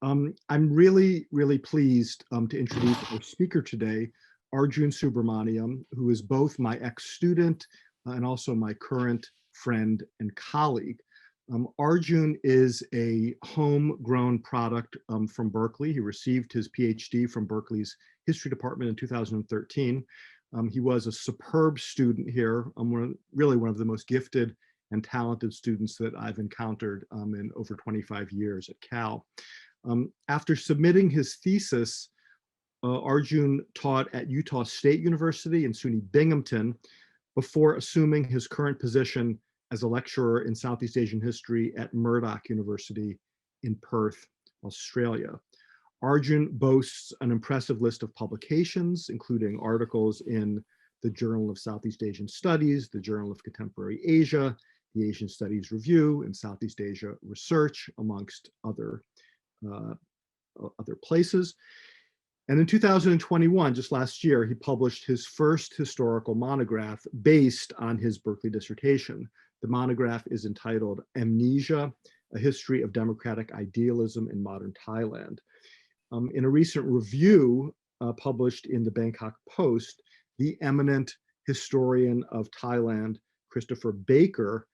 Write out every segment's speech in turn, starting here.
I'm really, really pleased to introduce our speaker today, Arjun Subrahmanyan, who is both my ex-student and also my current friend and colleague. Arjun is a homegrown product from Berkeley. He received his Ph.D. from Berkeley's History Department in 2013. He was a superb student here, really one of the most gifted and talented students that I've encountered in over 25 years at Cal. After submitting his thesis, Arjun taught at Utah State University and SUNY Binghamton before assuming his current position as a lecturer in Southeast Asian history at Murdoch University in Perth, Australia. Arjun boasts an impressive list of publications, including articles in the Journal of Southeast Asian Studies, the Journal of Contemporary Asia, the Asian Studies Review, and Southeast Asia Research, amongst other places. And in 2021, just last year, he published his first historical monograph based on his Berkeley dissertation. The monograph is entitled Amnesia, A History of Democratic Idealism in Modern Thailand. In a recent review published in the Bangkok Post, the eminent historian of Thailand, Christopher Baker,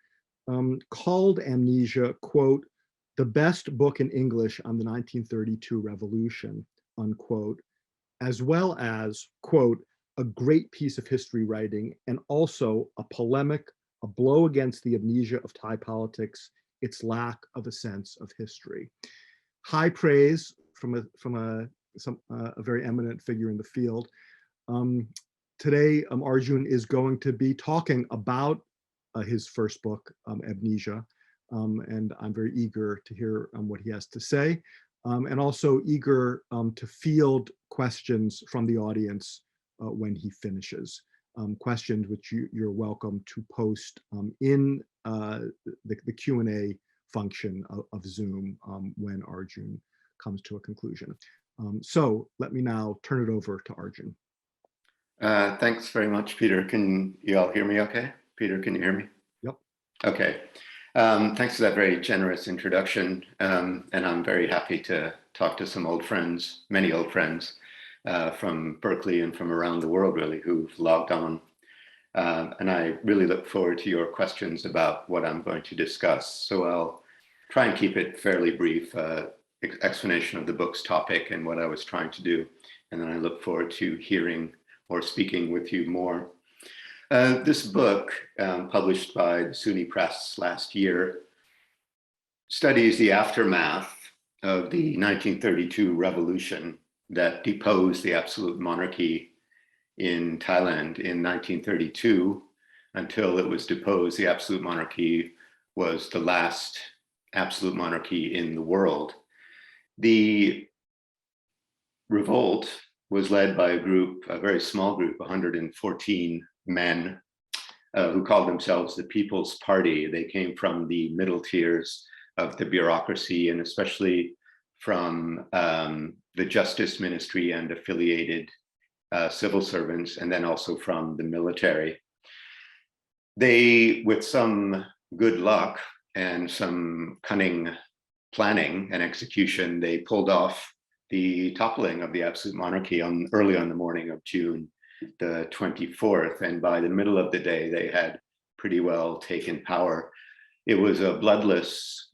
called Amnesia, quote, the best book in English on the 1932 revolution, unquote, as well as, quote, a great piece of history writing and also a polemic, a blow against the amnesia of Thai politics, its lack of a sense of history. High praise from a very eminent figure in the field. Today, Arjun is going to be talking about his first book, Amnesia, and I'm very eager to hear what he has to say, and also eager to field questions from the audience when he finishes. Questions which you're welcome to post in the Q&A function of Zoom when Arjun comes to a conclusion. So let me now turn it over to Arjun. Thanks very much, Peter. Can you all hear me okay? Peter, can you hear me? Yep. Okay. Thanks for that very generous introduction. And I'm very happy to talk to some old friends, many old friends from Berkeley and from around the world, really, who've logged on. And I really look forward to your questions about what I'm going to discuss. So I'll try and keep it fairly brief, explanation of the book's topic and what I was trying to do. And then I look forward to hearing or speaking with you more. This book, published by the SUNY Press last year, studies the aftermath of the 1932 revolution that deposed the absolute monarchy in Thailand in 1932. Until it was deposed, the absolute monarchy was the last absolute monarchy in the world. The revolt was led by a very small group, 114 men who called themselves the People's Party. They came from the middle tiers of the bureaucracy and especially from the Justice Ministry and affiliated civil servants, and then also from the military. They, with some good luck and some cunning planning and execution, they pulled off the toppling of the absolute monarchy early on the morning of June the 24th. And by the middle of the day, they had pretty well taken power. It was a bloodless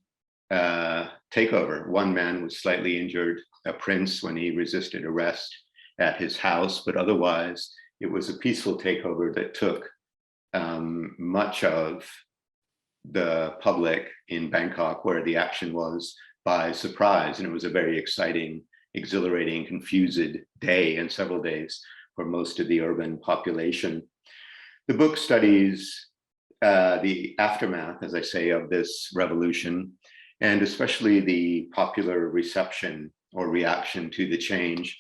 takeover. One man was slightly injured, a prince, when he resisted arrest at his house, but otherwise it was a peaceful takeover that took much of the public in Bangkok, where the action was, by surprise. And it was a very exciting, exhilarating, confused day and several days for most of the urban population. The book studies the aftermath, as I say, of this revolution, and especially the popular reception or reaction to the change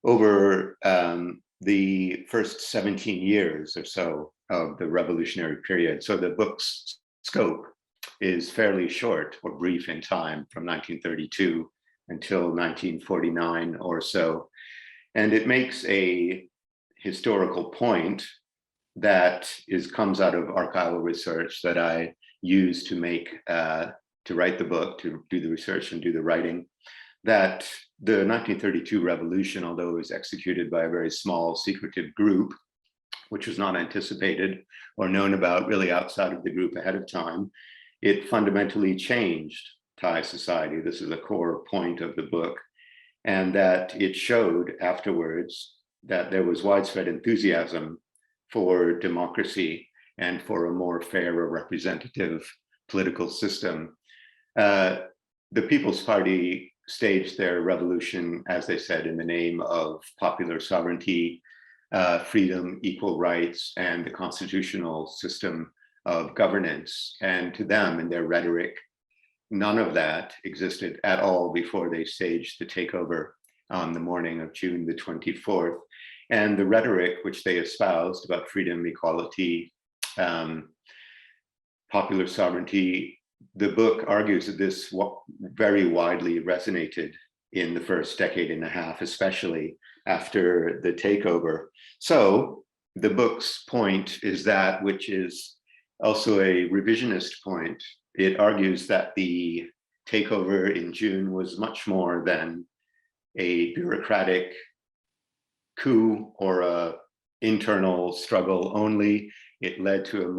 over the first 17 years or so of the revolutionary period. So the book's scope is fairly short or brief in time, from 1932 until 1949 or so. And it makes a historical point that comes out of archival research that I use to write the book, to do the research and do the writing, that the 1932 revolution, although it was executed by a very small secretive group, which was not anticipated or known about really outside of the group ahead of time, it fundamentally changed Thai society. This is a core point of the book, and that it showed afterwards that there was widespread enthusiasm for democracy and for a more fair or representative political system. The People's Party staged their revolution, as they said, in the name of popular sovereignty, freedom, equal rights, and the constitutional system of governance. And to them, in their rhetoric, none of that existed at all before they staged the takeover on the morning of June the 24th. And the rhetoric which they espoused about freedom, equality, popular sovereignty, the book argues that this very widely resonated in the first decade and a half, especially after the takeover. So the book's point is that, which is also a revisionist point. It argues that the takeover in June was much more than a bureaucratic coup or a internal struggle only. It led to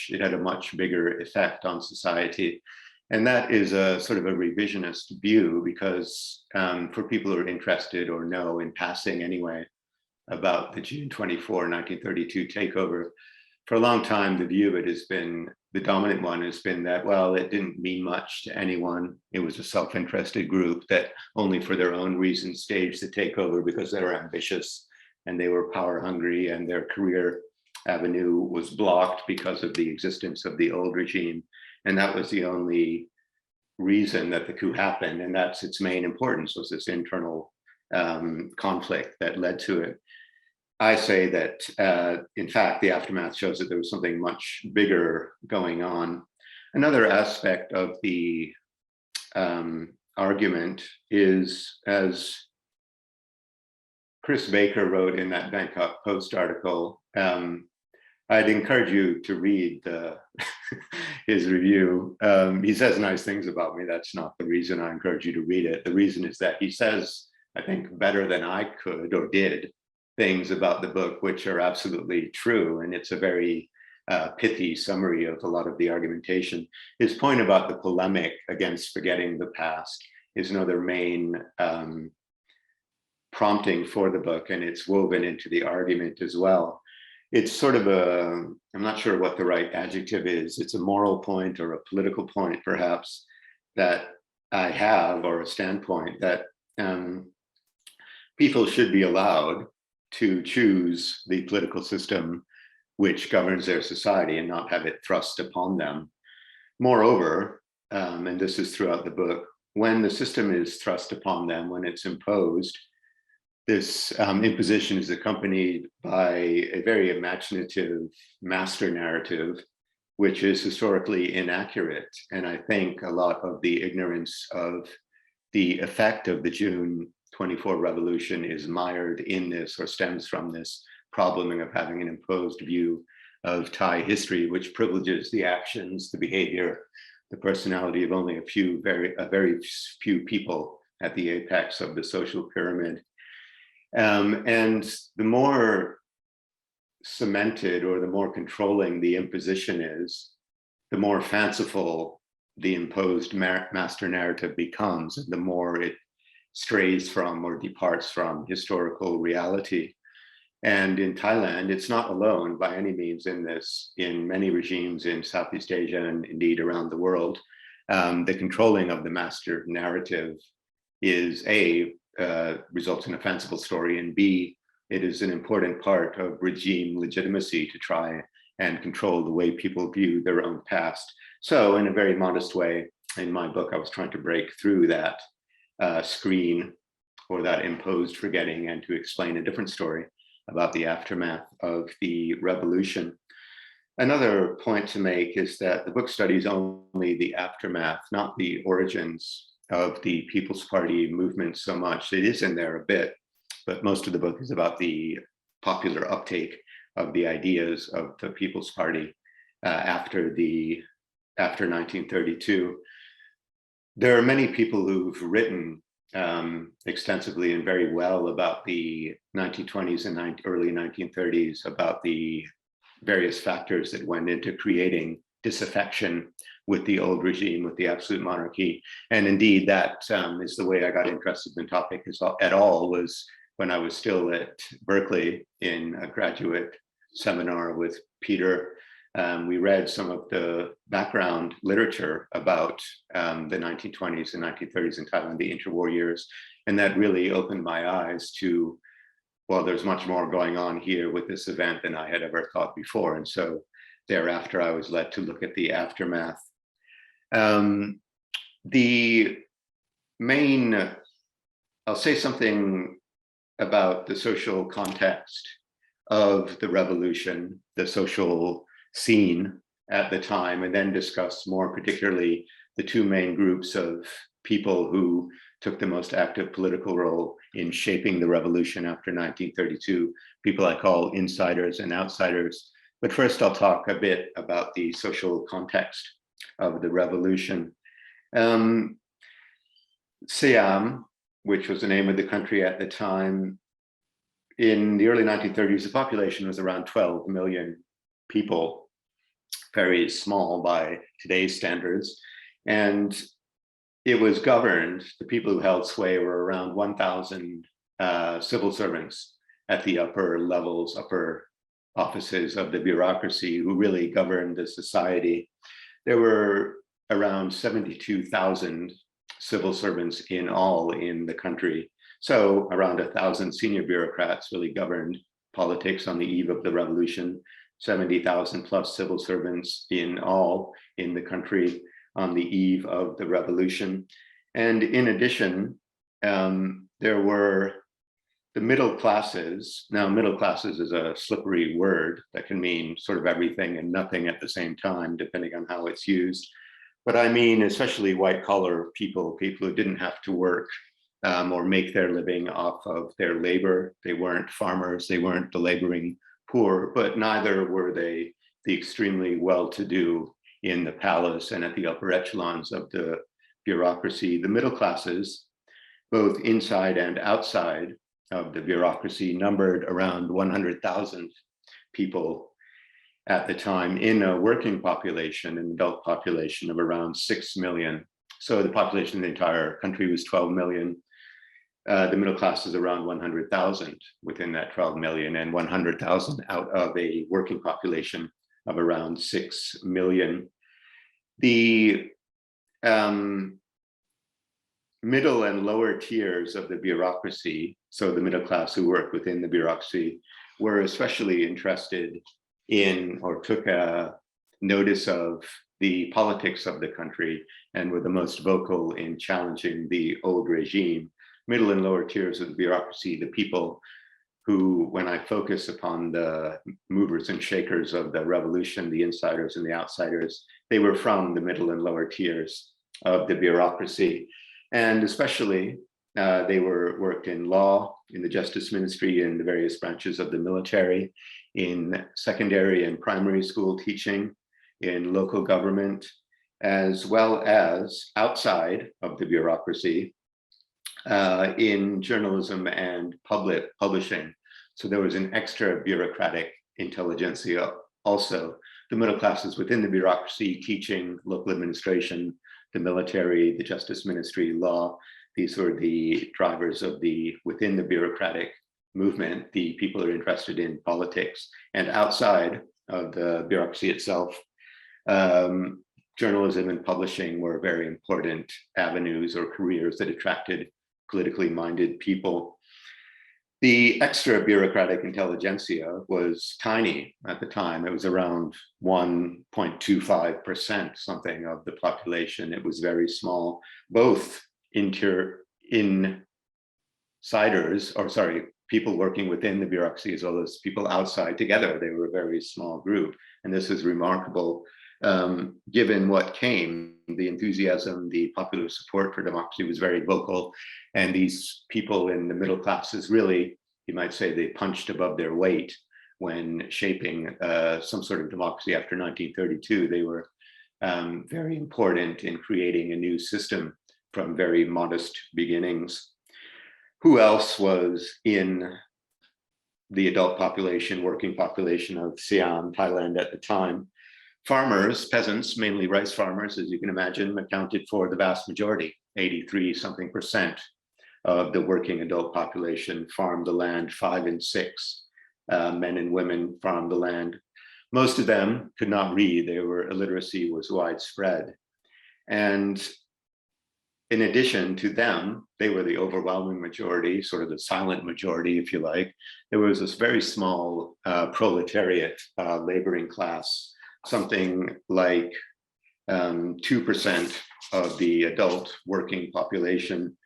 it had a much bigger effect on society. And that is a sort of a revisionist view, because for people who are interested or know in passing anyway about the June 24, 1932 takeover, for a long time, the view of it has been, the dominant one has been that, well, it didn't mean much to anyone. It was a self-interested group that only for their own reasons staged the takeover because they were ambitious and they were power hungry, and their career avenue was blocked because of the existence of the old regime. And that was the only reason that the coup happened. And that's its main importance, was this internal conflict that led to it. I say that, in fact, the aftermath shows that there was something much bigger going on. Another aspect of the argument is, as Chris Baker wrote in that Bangkok Post article, I'd encourage you to read his review. He says nice things about me. That's not the reason I encourage you to read it. The reason is that he says, I think, better than I could or did, things about the book which are absolutely true. And it's a very pithy summary of a lot of the argumentation. His point about the polemic against forgetting the past is another main prompting for the book, and it's woven into the argument as well. It's sort of I'm not sure what the right adjective is. It's a moral point or a political point, perhaps, that I have, or a standpoint that people should be allowed to choose the political system which governs their society and not have it thrust upon them. Moreover, and this is throughout the book, when the system is thrust upon them, when it's imposed, this imposition is accompanied by a very imaginative master narrative, which is historically inaccurate. And I think a lot of the ignorance of the effect of the June 24 revolution is mired in this, or stems from this problem of having an imposed view of Thai history, which privileges the actions, the behavior, the personality of only a very few people at the apex of the social pyramid. And the more cemented or the more controlling the imposition is, the more fanciful the imposed master narrative becomes, and the more it strays from or departs from historical reality. And in Thailand, it's not alone by any means in this. In many regimes in Southeast Asia and indeed around the world, the controlling of the master narrative is results in a fanciful story, and B, it is an important part of regime legitimacy to try and control the way people view their own past. So in a very modest way, in my book, I was trying to break through that screen or that imposed forgetting, and to explain a different story about the aftermath of the revolution. Another point to make is that the book studies only the aftermath, not the origins of the People's Party movement so much. It is in there a bit, but most of the book is about the popular uptake of the ideas of the People's Party after 1932. There are many people who've written extensively and very well about the 1920s and early 1930s, about the various factors that went into creating disaffection with the old regime, with the absolute monarchy. And indeed, that is the way I got interested in the topic at all, was when I was still at Berkeley in a graduate seminar with Peter. We read some of the background literature about the 1920s and 1930s in Thailand, the interwar years. And that really opened my eyes to, well, there's much more going on here with this event than I had ever thought before. And so thereafter, I was led to look at the aftermath. The main, I'll say something about the social context of the revolution, the social scene at the time, and then discuss more particularly the two main groups of people who took the most active political role in shaping the revolution after 1932, people I call insiders and outsiders. But first, I'll talk a bit about the social context of the revolution. Siam, which was the name of the country at the time, in the early 1930s, the population was around 12 million people, very small by today's standards. And it was governed, the people who held sway were around 1,000 civil servants at the upper levels, upper offices of the bureaucracy who really governed the society. There were around 72,000 civil servants in all in the country. So around 1,000 senior bureaucrats really governed politics on the eve of the revolution, 70,000 plus civil servants in all in the country on the eve of the revolution. And in addition, there were the middle classes. Now, middle classes is a slippery word that can mean sort of everything and nothing at the same time, depending on how it's used. But I mean, especially white collar people, people who didn't have to work or make their living off of their labor. They weren't farmers, they weren't the laboring poor, but neither were they the extremely well-to-do in the palace and at the upper echelons of the bureaucracy. The middle classes, both inside and outside of the bureaucracy, numbered around 100,000 people at the time in a working population, an adult population of around 6 million. So the population of the entire country was 12 million. The middle class is around 100,000 within that 12 million, and 100,000 out of a working population of around 6 million. The middle and lower tiers of the bureaucracy, so the middle class who work within the bureaucracy, were especially interested in or took a notice of the politics of the country and were the most vocal in challenging the old regime. Middle and lower tiers of the bureaucracy, the people who, when I focus upon the movers and shakers of the revolution, the insiders and the outsiders, they were from the middle and lower tiers of the bureaucracy. And especially they worked in law, in the justice ministry, in the various branches of the military, in secondary and primary school teaching, in local government, as well as outside of the bureaucracy, in journalism and publishing. So there was an extra bureaucratic intelligentsia also. The middle classes within the bureaucracy, teaching, local administration, the military, the justice ministry, law. These were the drivers of within the bureaucratic movement, the people who are interested in politics. And outside of the bureaucracy itself, journalism and publishing were very important avenues or careers that attracted politically minded people. The extra bureaucratic intelligentsia was tiny at the time. It was around 1.25% something of the population. It was very small. Both people working within the bureaucracy as well as people outside together. They were a very small group. And this is remarkable given what came. The enthusiasm, the popular support for democracy was very vocal. And these people in the middle classes really, you might say, they punched above their weight when shaping some sort of democracy after 1932. They were very important in creating a new system from very modest beginnings. Who else was in the adult population, working population of Siam, Thailand at the time? Farmers, peasants, mainly rice farmers, as you can imagine, accounted for the vast majority, 83% of the working adult population farmed the land. 5 in 6 men and women farmed the land. Most of them could not read. Illiteracy was widespread. And in addition to them, they were the overwhelming majority, sort of the silent majority, if you like. There was this very small proletariat laboring class, something like 2% of the adult working population,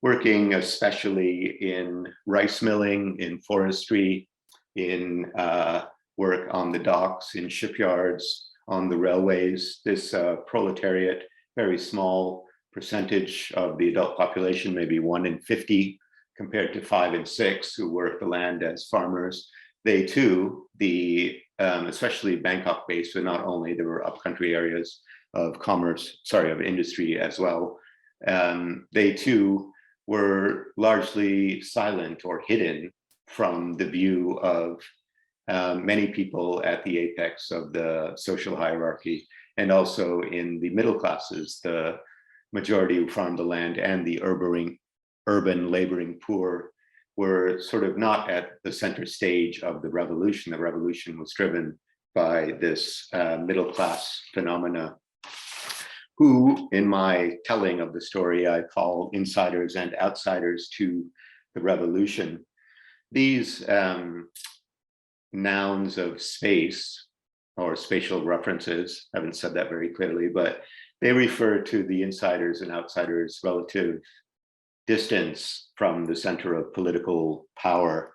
working especially in rice milling, in forestry, in work on the docks, in shipyards, on the railways. This proletariat, very small percentage of the adult population, maybe 1 in 50, compared to 5 in 6 who work the land as farmers. They too, especially Bangkok-based, but not only, there were upcountry areas of of industry as well. They too were largely silent or hidden from the view of many people at the apex of the social hierarchy, and also in the middle classes, the majority who farmed the land and the urban laboring poor were sort of not at the center stage of the revolution. The revolution was driven by this middle class phenomena, who, in my telling of the story, I call insiders and outsiders to the revolution. These nouns of space or spatial references, I haven't said that very clearly, but they refer to the insiders and outsiders' relative distance from the center of political power.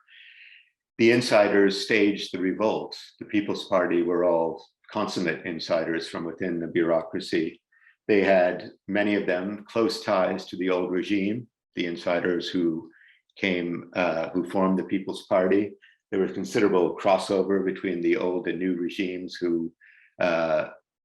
The insiders staged the revolt. The People's Party were all consummate insiders from within the bureaucracy. They had, many of them, close ties to the old regime, the insiders who formed the People's Party. There was considerable crossover between the old and new regimes who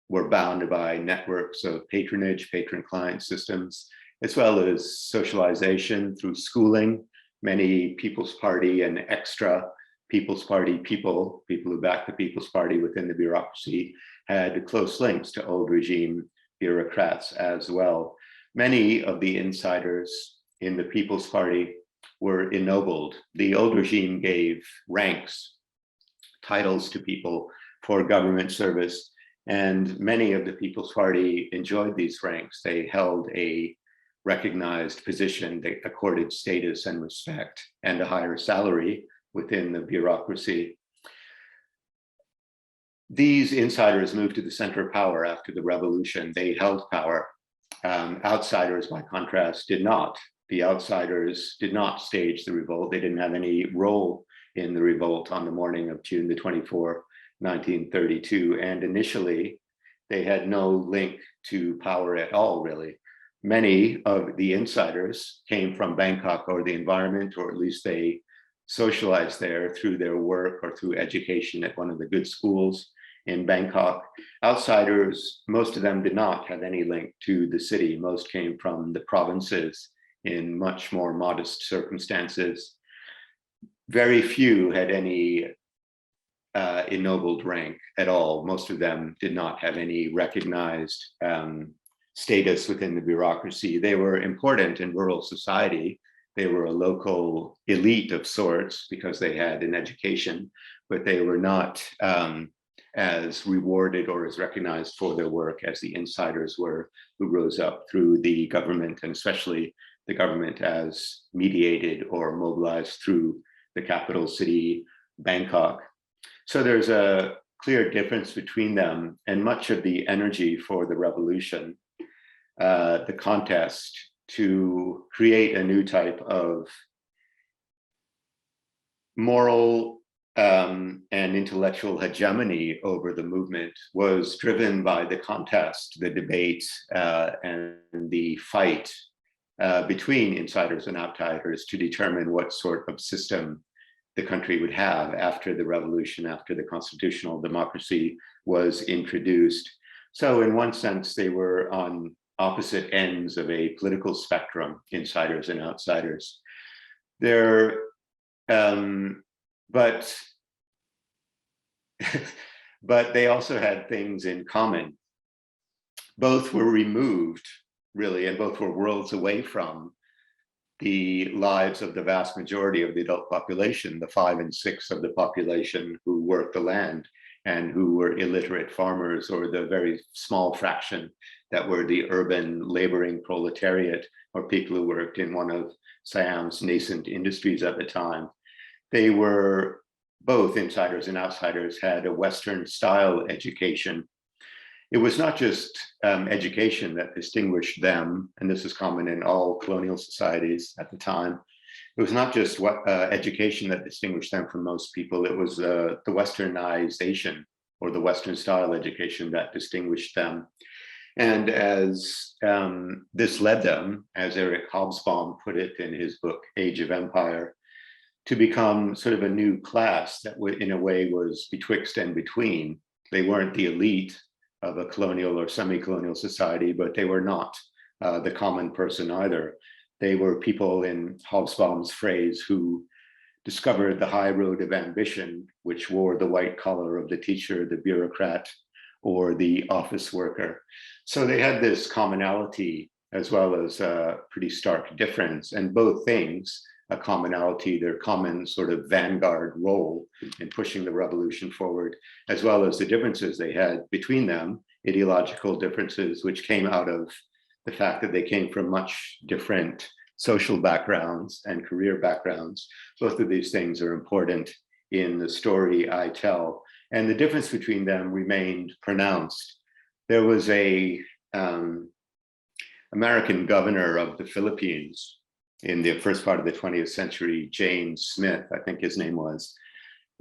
were bound by networks of patronage, patron-client systems, as well as socialization through schooling. Many People's Party and extra People's Party people who backed the People's Party within the bureaucracy, had close links to old regime bureaucrats as well. Many of the insiders in the People's Party were ennobled. The old regime gave ranks, titles to people for government service, and many of the People's Party enjoyed these ranks. They held a recognized position, they accorded status and respect and a higher salary within the bureaucracy. These insiders moved to the center of power after the revolution. They held power. Outsiders, by contrast, did not. The outsiders did not stage the revolt. They didn't have any role in the revolt on the morning of June the 24th, 1932. And initially, they had no link to power at all, really. Many of the insiders came from Bangkok or the environment, or at least they socialized there through their work or through education at one of the good schools in Bangkok. Outsiders, most of them did not have any link to the city. Most came from the provinces in much more modest circumstances. Very few had any ennobled rank at all. Most of them did not have any recognized status within the bureaucracy. They were important in rural society. They were a local elite of sorts because they had an education, but they were not as rewarded or as recognized for their work as the insiders were, who rose up through the government, and especially the government as mediated or mobilized through the capital city, Bangkok. So there's a clear difference between them, and much of the energy for the revolution, the contest to create a new type of moral and intellectual hegemony over the movement was driven by the contest, the debate, and the fight between insiders and outsiders to determine what sort of system the country would have after the revolution, after the constitutional democracy was introduced. So in one sense, they were on opposite ends of a political spectrum, insiders and outsiders. They're, but but they also had things in common. Both were removed, really, and both were worlds away from the lives of the vast majority of the adult population, the 5 and 6 of the population who worked the land and who were illiterate farmers, or the very small fraction that were the urban laboring proletariat, or people who worked in one of Siam's nascent industries at the time. They were, both insiders and outsiders, had a Western style education. It was not just education that distinguished them, and this is common in all colonial societies at the time. It was not just education that distinguished them from most people. It was the Westernization, or the Western style education, that distinguished them. And as this led them, as Eric Hobsbawm put it in his book, Age of Empire, to become sort of a new class that in a way was betwixt and between. They weren't the elite of a colonial or semi-colonial society, but they were not the common person either. They were people, in Hobsbawm's phrase, who discovered the high road of ambition, which wore the white collar of the teacher, the bureaucrat, or the office worker. So they had this commonality as well as a pretty stark difference, and both things, a commonality, their common sort of vanguard role in pushing the revolution forward, as well as the differences they had between them, ideological differences, which came out of the fact that they came from much different social backgrounds and career backgrounds. Both of these things are important in the story I tell. And the difference between them remained pronounced. There was a American governor of the Philippines in the first part of the 20th century, James Smith, I think his name was.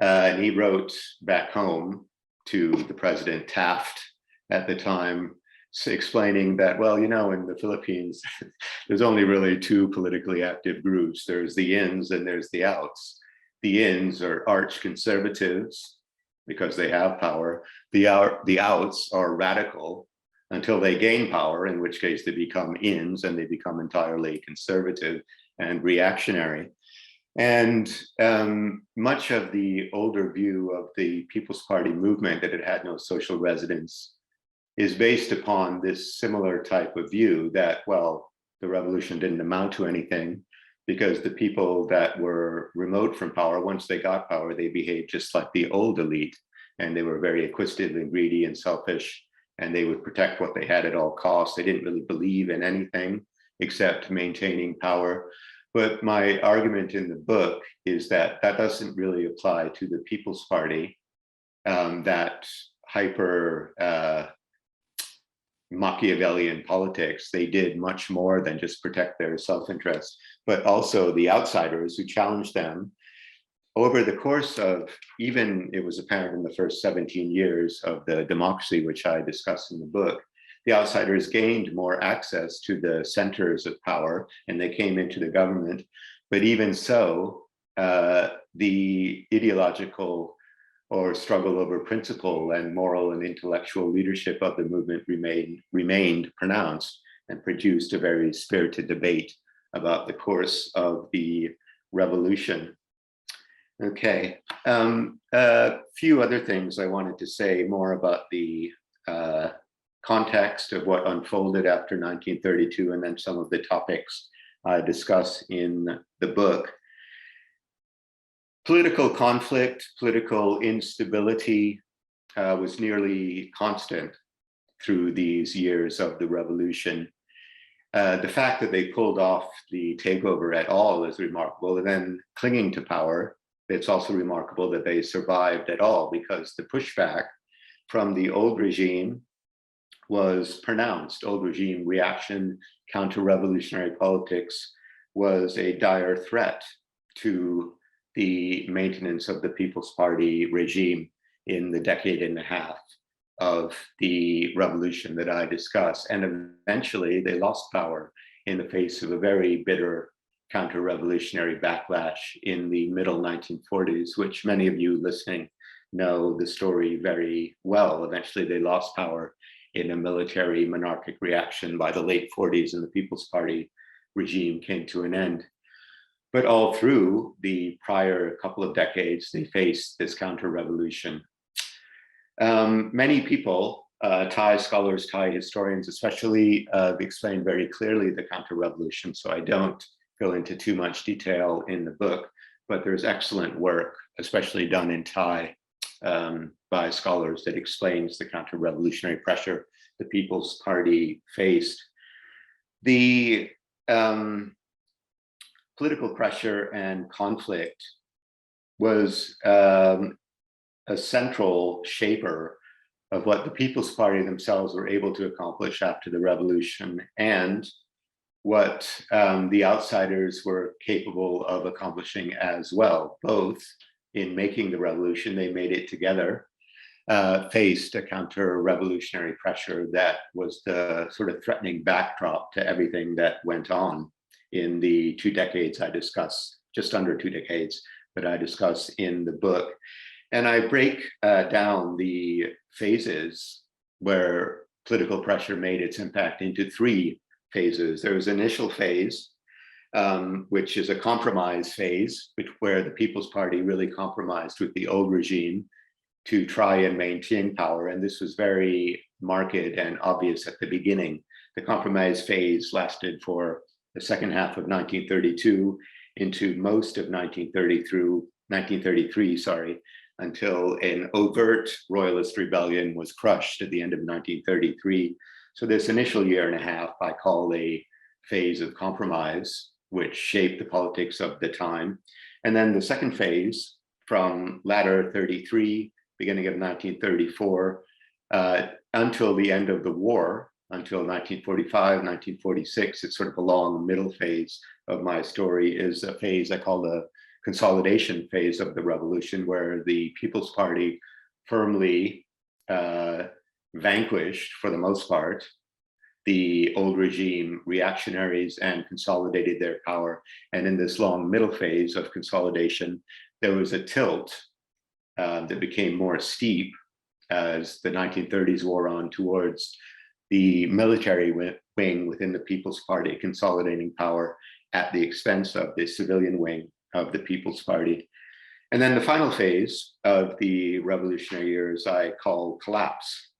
And he wrote back home to the President Taft at the time, explaining that, well, you know, in the Philippines, there's only really 2 politically active groups. There's the ins and there's the outs. The ins are arch conservatives because they have power. The outs are radical until they gain power, in which case they become ins and they become entirely conservative and reactionary. And much of the older view of the People's Party movement, that it had no social resonance, is based upon this similar type of view that, well, the revolution didn't amount to anything because the people that were remote from power, once they got power, they behaved just like the old elite, and they were very acquisitive and greedy and selfish, and they would protect what they had at all costs. They didn't really believe in anything except maintaining power. But my argument in the book is that that doesn't really apply to the People's Party, that hyper Machiavellian politics. They did much more than just protect their self-interest, but also the outsiders who challenged them. Over the course of, even it was apparent in the first 17 years of the democracy, which I discuss in the book, the outsiders gained more access to the centers of power and they came into the government. But even so, the ideological or struggle over principle and moral and intellectual leadership of the movement remained pronounced and produced a very spirited debate about the course of the revolution. Okay, a few other things I wanted to say more about the context of what unfolded after 1932, and then some of the topics I discuss in the book. Political conflict, political instability was nearly constant through these years of the revolution. The fact that they pulled off the takeover at all is remarkable, and then clinging to power, it's also remarkable that they survived at all, because the pushback from the old regime was pronounced. Old regime reaction, counter-revolutionary politics was a dire threat to the maintenance of the People's Party regime in the decade and a half of the revolution that I discuss. And eventually they lost power in the face of a very bitter counter-revolutionary backlash in the middle 1940s, which many of you listening know the story very well. Eventually they lost power in a military monarchic reaction by the late 40s, and the People's Party regime came to an end. But all through the prior couple of decades, they faced this counter-revolution. Many people, Thai scholars, Thai historians especially, explain very clearly the counter-revolution, so I don't go into too much detail in the book, but there's excellent work, especially done in Thai, by scholars that explains the counter-revolutionary pressure the People's Party faced. The political pressure and conflict was a central shaper of what the People's Party themselves were able to accomplish after the revolution, and what the outsiders were capable of accomplishing as well, both in making the revolution, they made it together, faced a counter-revolutionary pressure that was the sort of threatening backdrop to everything that went on in the 2 decades I discuss, just under 2 decades, that I discuss in the book. And I break down the phases where political pressure made its impact into 3 phases. There was an initial phase, which is a compromise phase, where the People's Party really compromised with the old regime to try and maintain power. And this was very marked and obvious at the beginning. The compromise phase lasted for the second half of 1932 into most of 1933, until an overt royalist rebellion was crushed at the end of 1933. So this initial year and a half I call a phase of compromise, which shaped the politics of the time. And then the second phase, from latter 33, beginning of 1934, until the end of the war, until 1945, 1946, it's sort of a long middle phase of my story, is a phase I call the consolidation phase of the revolution, where the People's Party firmly vanquished, for the most part, the old regime reactionaries and consolidated their power. And in this long middle phase of consolidation, there was a tilt that became more steep as the 1930s wore on towards the military wing within the People's Party consolidating power at the expense of the civilian wing of the People's Party. And then the final phase of the revolutionary years I call collapse.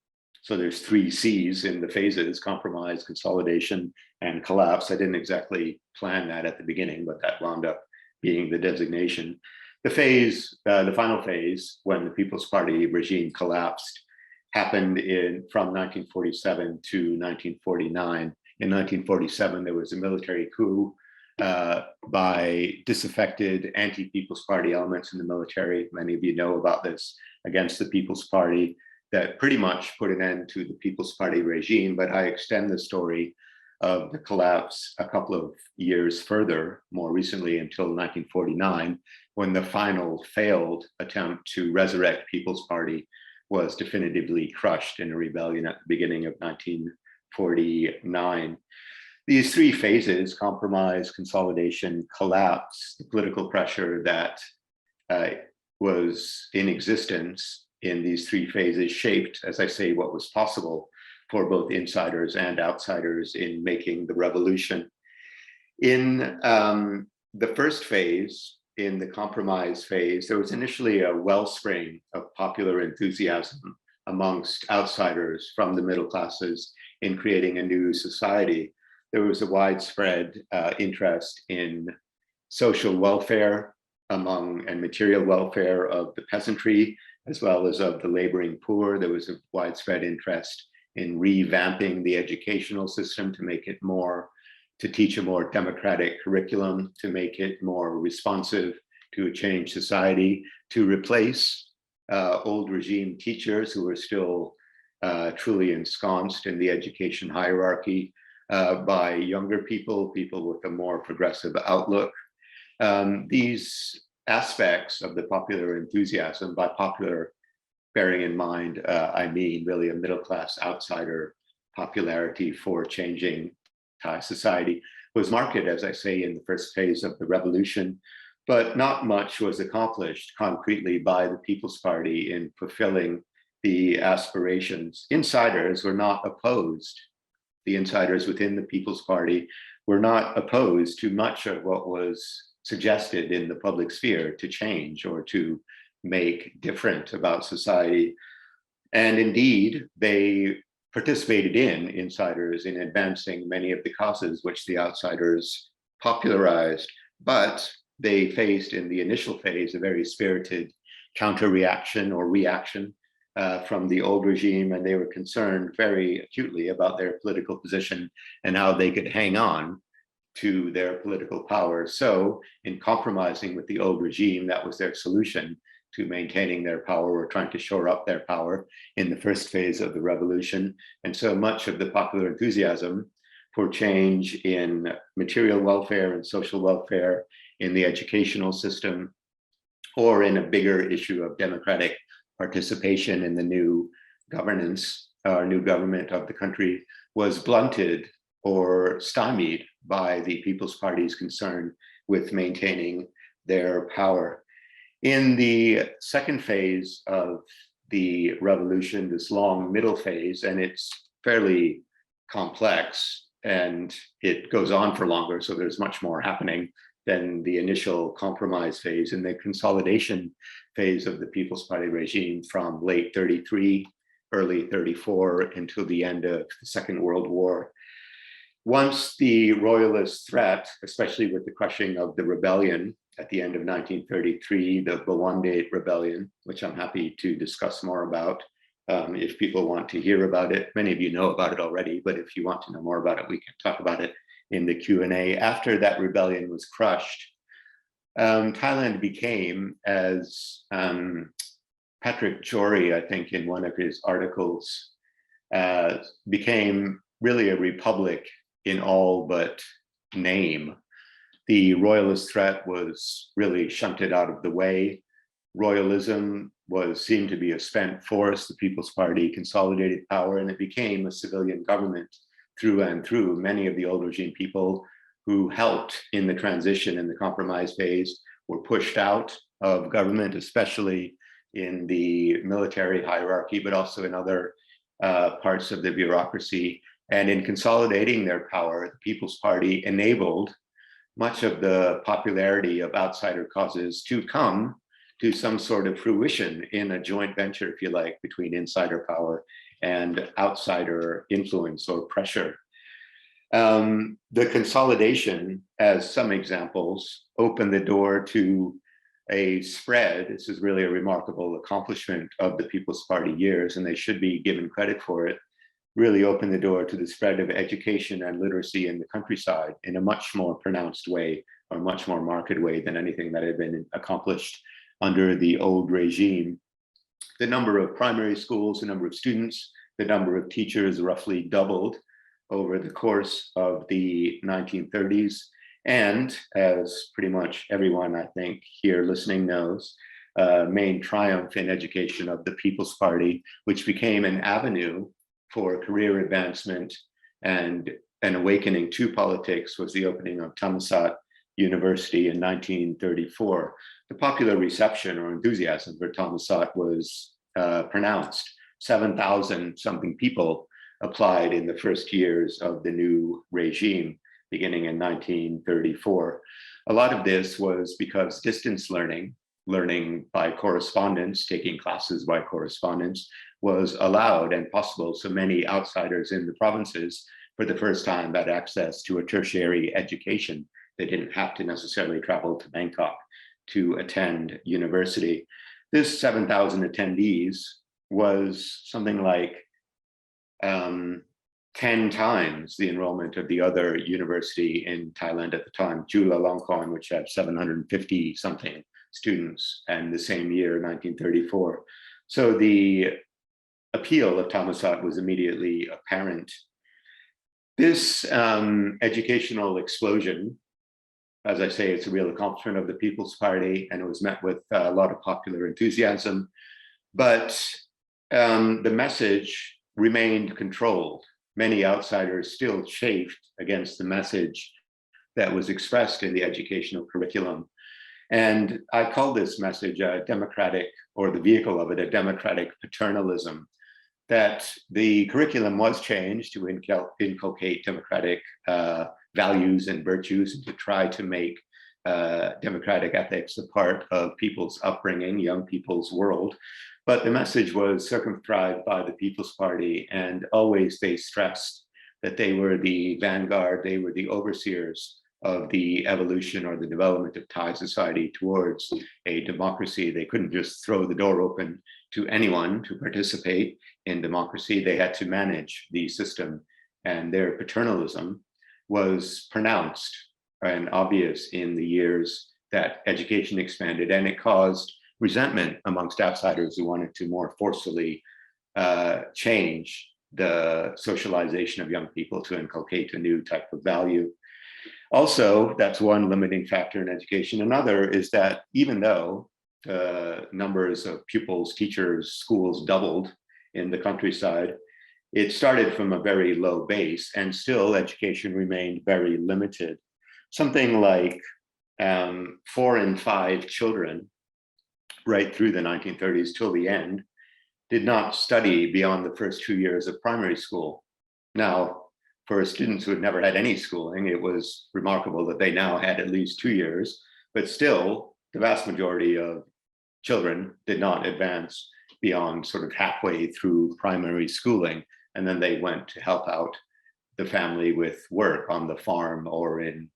So there's 3 C's in the phases: compromise, consolidation, and collapse. I didn't exactly plan that at the beginning, but that wound up being the designation. The final phase, when the People's Party regime collapsed, happened from 1947 to 1949. In 1947, there was a military coup by disaffected anti-People's Party elements in the military. Many of you know about this, against the People's Party, that pretty much put an end to the People's Party regime. But I extend the story of the collapse a couple of years further, more recently until 1949, when the final failed attempt to resurrect People's Party was definitively crushed in a rebellion at the beginning of 1949. These 3 phases, compromise, consolidation, collapse, the political pressure that was in existence in these 3 phases shaped, as I say, what was possible for both insiders and outsiders in making the revolution. In the first phase, in the compromise phase, there was initially a wellspring of popular enthusiasm amongst outsiders from the middle classes in creating a new society. There was a widespread interest in social welfare and material welfare of the peasantry, as well as of the laboring poor. There was a widespread interest in revamping the educational system to make it to teach a more democratic curriculum, to make it more responsive to a changed society, to replace old regime teachers who were still truly ensconced in the education hierarchy by younger people with a more progressive outlook. These aspects of the popular enthusiasm, by popular, bearing in mind, I mean really a middle-class outsider popularity for changing Thai society, was marked, as I say, in the first phase of the revolution, but not much was accomplished concretely by the People's Party in fulfilling the aspirations. Insiders were not opposed. The insiders within the People's Party were not opposed to much of what was suggested in the public sphere to change or to make different about society. And indeed, they participated insiders in advancing many of the causes which the outsiders popularized, but they faced in the initial phase a very spirited counter-reaction or reaction from the old regime, and they were concerned very acutely about their political position and how they could hang on to their political power. So in compromising with the old regime, that was their solution to maintaining their power or trying to shore up their power in the first phase of the revolution. And so much of the popular enthusiasm for change in material welfare and social welfare, in the educational system, or in a bigger issue of democratic participation in the new governance, new government of the country, was blunted or stymied by the People's Party's concern with maintaining their power. In the second phase of the revolution, this long middle phase, and it's fairly complex and it goes on for longer, so there's much more happening than the initial compromise phase. In the consolidation phase of the People's Party regime from late 33, early 34 until the end of the Second World War. Once the royalist threat, especially with the crushing of the rebellion at the end of 1933, the Bawandate Rebellion, which I'm happy to discuss more about if people want to hear about it. Many of you know about it already, but if you want to know more about it, we can talk about it in the Q&A. After that rebellion was crushed, Thailand became, as Patrick Jory, I think in one of his articles, became really a republic in all but name. The royalist threat was really shunted out of the way. Royalism seemed to be a spent force. The People's Party consolidated power, and it became a civilian government through and through. Many of the old regime people who helped in the transition in the compromise phase were pushed out of government, especially in the military hierarchy, but also in other parts of the bureaucracy. And in consolidating their power, the People's Party enabled much of the popularity of outsider causes to come to some sort of fruition in a joint venture, if you like, between insider power and outsider influence or pressure. The consolidation, as some examples, opened the door to a spread. This is really a remarkable accomplishment of the People's Party years, and they should be given credit for it. Really opened the door to the spread of education and literacy in the countryside in a much more pronounced way, or much more marked way than anything that had been accomplished under the old regime. The number of primary schools, the number of students, the number of teachers roughly doubled over the course of the 1930s. And as pretty much everyone, I think, here listening knows, main triumph in education of the People's Party, which became an avenue for career advancement and an awakening to politics, was the opening of Thammasat University in 1934. The popular reception or enthusiasm for Thammasat was pronounced. 7,000 something people applied in the first years of the new regime, beginning in 1934. A lot of this was because distance learning, learning by correspondence, taking classes by correspondence, was allowed and possible. So many outsiders in the provinces, for the first time, had access to a tertiary education. They didn't have to necessarily travel to Bangkok to attend university. This 7,000 attendees was something like 10 times the enrollment of the other university in Thailand at the time, Chulalongkorn, which had 750 something students, and the same year, 1934. So the appeal of Thammasat was immediately apparent. This educational explosion, as I say, it's a real accomplishment of the People's Party, and it was met with a lot of popular enthusiasm. But the message remained controlled. Many outsiders still chafed against the message that was expressed in the educational curriculum. And I call this message a democratic, or the vehicle of it, a democratic paternalism, that the curriculum was changed to inculcate democratic values and virtues, and to try to make democratic ethics a part of people's upbringing, young people's world. But the message was circumscribed by the People's Party, and always they stressed that they were the vanguard, they were the overseers of the evolution or the development of Thai society towards a democracy. They couldn't just throw the door open to anyone to participate in democracy. They had to manage the system, and their paternalism was pronounced and obvious in the years that education expanded, and it caused resentment amongst outsiders who wanted to more forcefully change the socialization of young people to inculcate a new type of value. Also, that's one limiting factor in education. Another is that even though numbers of pupils, teachers, schools doubled in the countryside, it started from a very low base, and still education remained very limited. Something like 4 in 5 children right through the 1930s till the end did not study beyond the first 2 years of primary school. Now, for students who had never had any schooling, it was remarkable that they now had at least 2 years, but still the vast majority of children did not advance beyond sort of halfway through primary schooling, and then they went to help out the family with work on the farm or in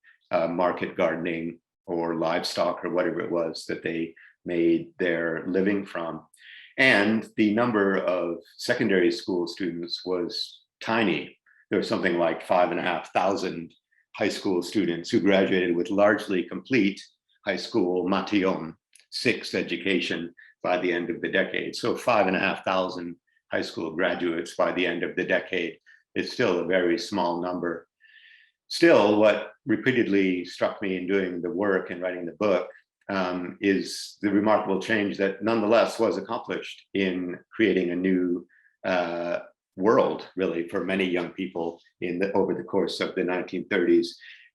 market gardening or livestock or whatever it was that they made their living from. And the number of secondary school students was tiny. There was something like 5,500 high school students who graduated with largely complete high school Matayom 6 education by the end of the decade. So 5,500 high school graduates by the end of the decade is still a very small number. Still, what repeatedly struck me in doing the work and writing the book is the remarkable change that nonetheless was accomplished in creating a new world, really, for many young people over the course of the 1930s.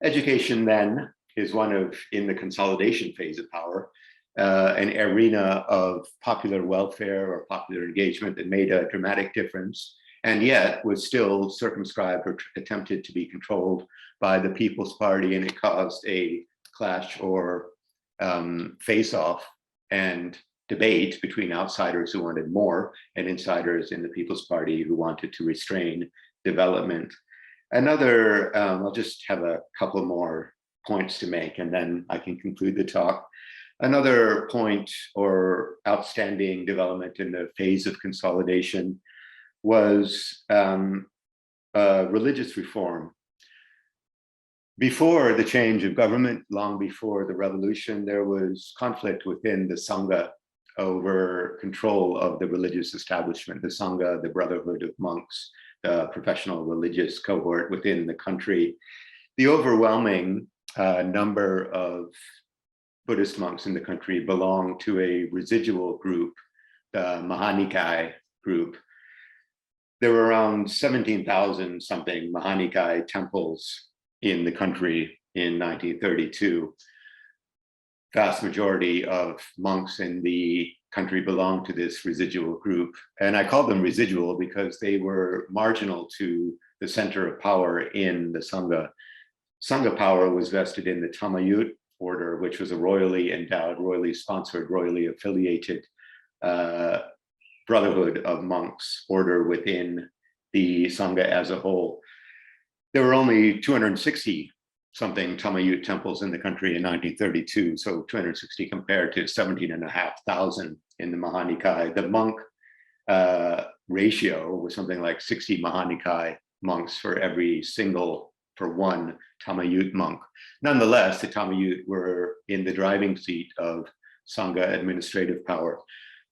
Education then is one of, in the consolidation phase of power, an arena of popular welfare or popular engagement that made a dramatic difference, and yet was still circumscribed or attempted to be controlled by the People's Party, and it caused a clash or face-off and debate between outsiders who wanted more and insiders in the People's Party who wanted to restrain development. Another, I'll just have a couple more points to make and then I can conclude the talk. Another point or outstanding development in the phase of consolidation was religious reform. Before the change of government, long before the revolution, there was conflict within the Sangha over control of the religious establishment. The Sangha, the Brotherhood of Monks, the professional religious cohort within the country. The overwhelming number of Buddhist monks in the country belong to a residual group, the Mahanikai group. There were around 17,000 something Mahanikai temples in the country in 1932. Vast majority of monks in the country belonged to this residual group. And I call them residual because they were marginal to the center of power in the Sangha. Sangha power was vested in the Tamayut order, which was a royally endowed, royally sponsored, royally affiliated brotherhood of monks order within the Sangha as a whole. There were only 260 something Tamayut temples in the country in 1932, so 260 compared to 17,500 in the Mahanikai. The monk ratio was something like 60 Mahanikai monks for one Tamayut monk. Nonetheless, the Tamayut were in the driving seat of Sangha administrative power.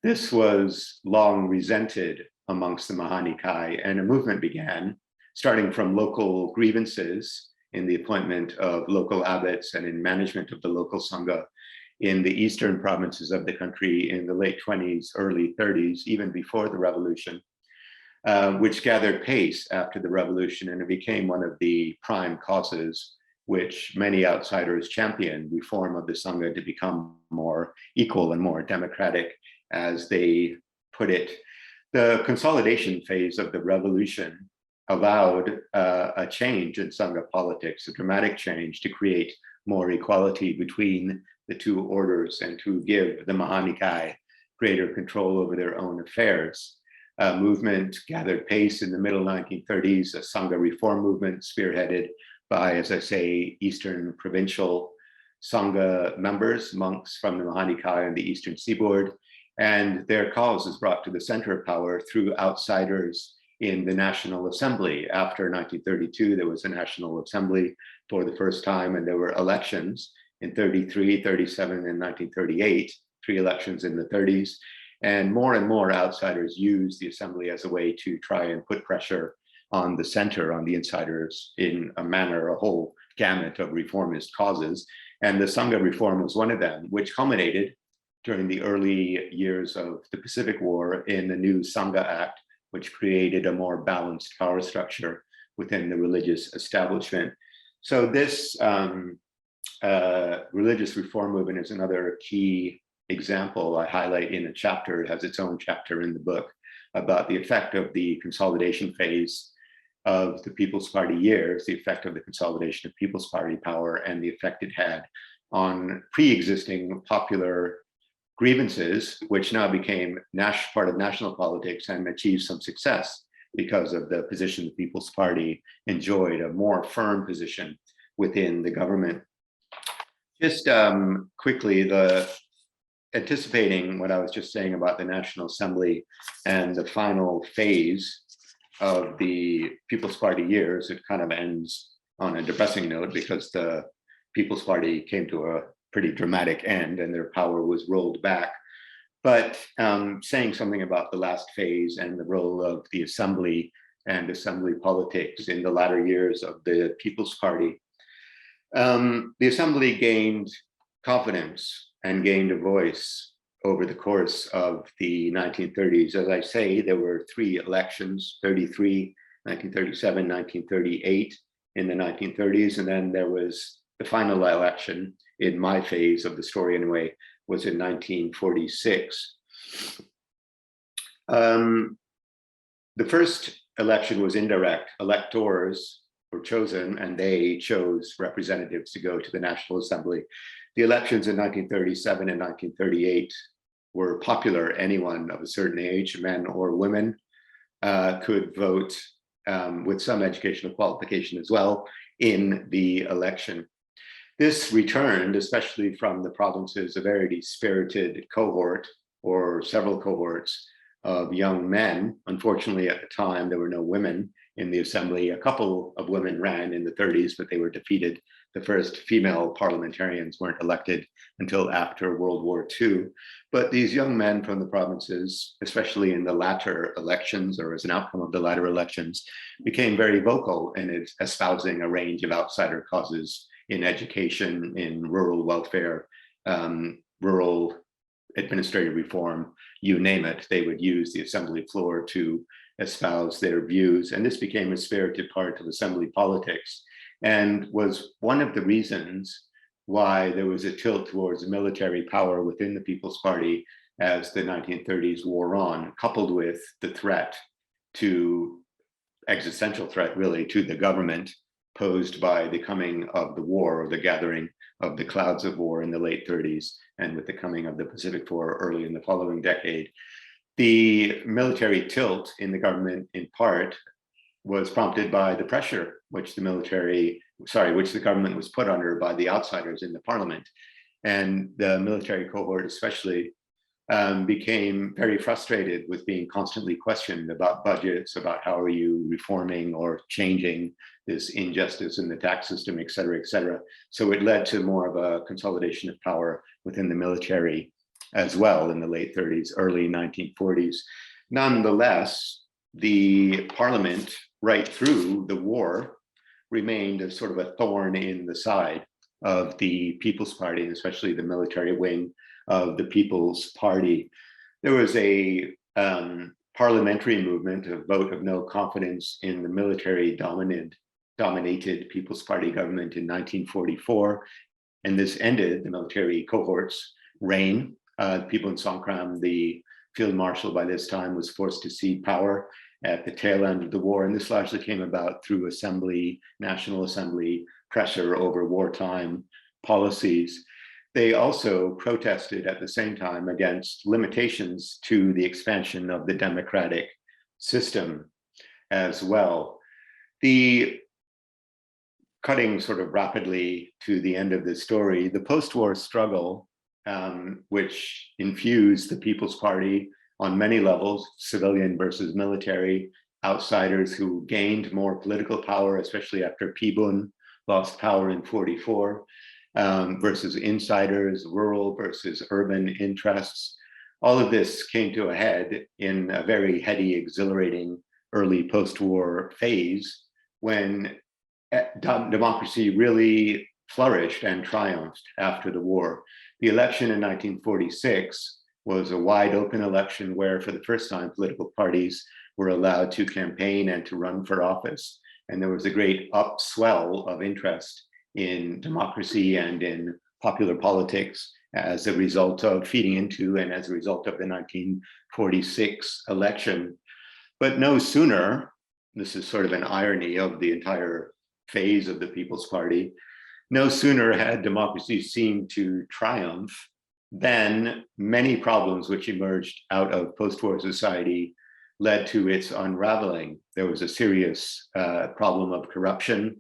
This was long resented amongst the Mahanikai, and a movement began, starting from local grievances in the appointment of local abbots and in management of the local Sangha in the eastern provinces of the country in the late 20s, early 30s, even before the revolution, which gathered pace after the revolution, and it became one of the prime causes which many outsiders championed, reform of the Sangha to become more equal and more democratic, as they put it. The consolidation phase of the revolution allowed a change in Sangha politics, a dramatic change to create more equality between the two orders and to give the Mahanikai greater control over their own affairs. A movement gathered pace in the middle 1930s, a Sangha reform movement spearheaded by, as I say, Eastern provincial Sangha members, monks from the Mahanikai and the Eastern Seaboard, and their cause was brought to the center of power through outsiders in the National Assembly. After 1932, there was a National Assembly for the first time, and there were elections in 33, 37, and 1938, 3 elections in the 30s. And more outsiders used the assembly as a way to try and put pressure on the center, on the insiders, in a manner, a whole gamut of reformist causes. And the Sangha reform was one of them, which culminated during the early years of the Pacific War in the new Sangha Act, which created a more balanced power structure within the religious establishment. So this religious reform movement is another key example I highlight in a chapter. It has its own chapter in the book about the effect of the consolidation phase of the People's Party years, the effect of the consolidation of People's Party power, and the effect it had on pre-existing popular grievances, which now became part of national politics and achieved some success because of the position the People's Party enjoyed, a more firm position within the government. Just quickly, anticipating what I was just saying about the National Assembly and the final phase of the People's Party years, it kind of ends on a depressing note because the People's Party came to a pretty dramatic end and their power was rolled back. But saying something about the last phase and the role of the assembly and assembly politics in the latter years of the People's Party. The assembly gained confidence and gained a voice over the course of the 1930s. As I say, there were 3 elections, 33, 1937, 1938 in the 1930s, and then there was the final election in my phase of the story anyway, was in 1946. The first election was indirect. Electors were chosen and they chose representatives to go to the National Assembly. The elections in 1937 and 1938 were popular. Anyone of a certain age, men or women, could vote with some educational qualification as well in the election. This returned, especially from the provinces, a very spirited cohort or several cohorts of young men. Unfortunately, at the time, there were no women in the assembly. A couple of women ran in the 30s, but they were defeated. The first female parliamentarians weren't elected until after World War II. But these young men from the provinces, especially in the latter elections or as an outcome of the latter elections, became very vocal in espousing a range of outsider causes in education, in rural welfare, rural administrative reform, you name it. They would use the assembly floor to espouse their views. And this became a spirited part of assembly politics and was one of the reasons why there was a tilt towards military power within the People's Party as the 1930s wore on, coupled with the threat to, existential threat really, to the government posed by the coming of the war, or the gathering of the clouds of war in the late 30s, and with the coming of the Pacific War early in the following decade. The military tilt in the government, in part, was prompted by the pressure which the government was put under by the outsiders in the parliament. And the military cohort especially became very frustrated with being constantly questioned about budgets, about how are you reforming or changing this injustice in the tax system, et cetera, et cetera. So it led to more of a consolidation of power within the military as well in the late 30s, early 1940s. Nonetheless, the parliament, right through the war, remained a sort of a thorn in the side of the People's Party, and especially the military wing of the People's Party. There was a parliamentary movement, a vote of no confidence in the military-dominated dominated People's Party government in 1944. And this ended the military cohort's reign. People in Songkram, the field marshal by this time, was forced to cede power at the tail end of the war. And this largely came about through National Assembly pressure over wartime policies. They also protested at the same time against limitations to the expansion of the democratic system as well. The cutting sort of rapidly to the end of the story, the post-war struggle, which infused the People's Party on many levels, civilian versus military, outsiders who gained more political power, especially after Pibun lost power in 44, versus insiders, rural versus urban interests. All of this came to a head in a very heady, exhilarating early post-war phase when democracy really flourished and triumphed after the war. The election in 1946 was a wide open election where, for the first time, political parties were allowed to campaign and to run for office. And there was a great upswell of interest in democracy and in popular politics as a result of feeding into and as a result of the 1946 election. But no sooner, this is sort of an irony of the entire phase of the People's Party, no sooner had democracy seemed to triumph than many problems which emerged out of post-war society led to its unraveling. There was a serious problem of corruption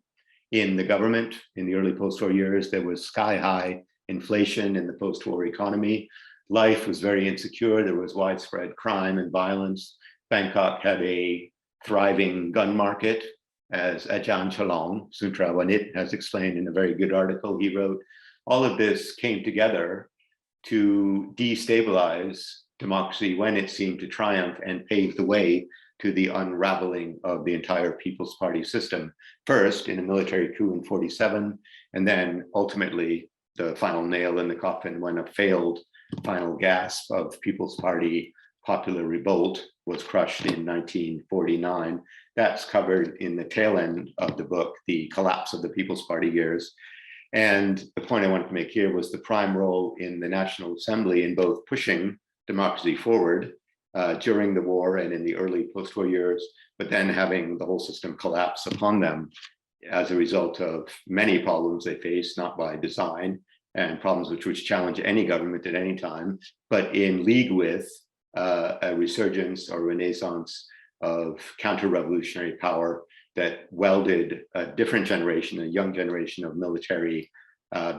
in the government in the early post-war years. There was sky-high inflation in the post-war economy. Life was very insecure. There was widespread crime and violence. Bangkok had a thriving gun market, as Ajahn Chalong, Suntarawanit, has explained in a very good article he wrote. All of this came together to destabilize democracy when it seemed to triumph and pave the way to the unraveling of the entire People's Party system. First in a military coup in 47, and then ultimately the final nail in the coffin when a failed final gasp of People's Party popular revolt was crushed in 1949. That's covered in the tail end of the book, The Collapse of the People's Party Years. And the point I wanted to make here was the prime role in the National Assembly in both pushing democracy forward during the war and in the early post-war years, but then having the whole system collapse upon them as a result of many problems they faced, not by design, and problems which challenge any government at any time, but in league with a resurgence or renaissance of counter-revolutionary power that welded a different generation, a young generation of military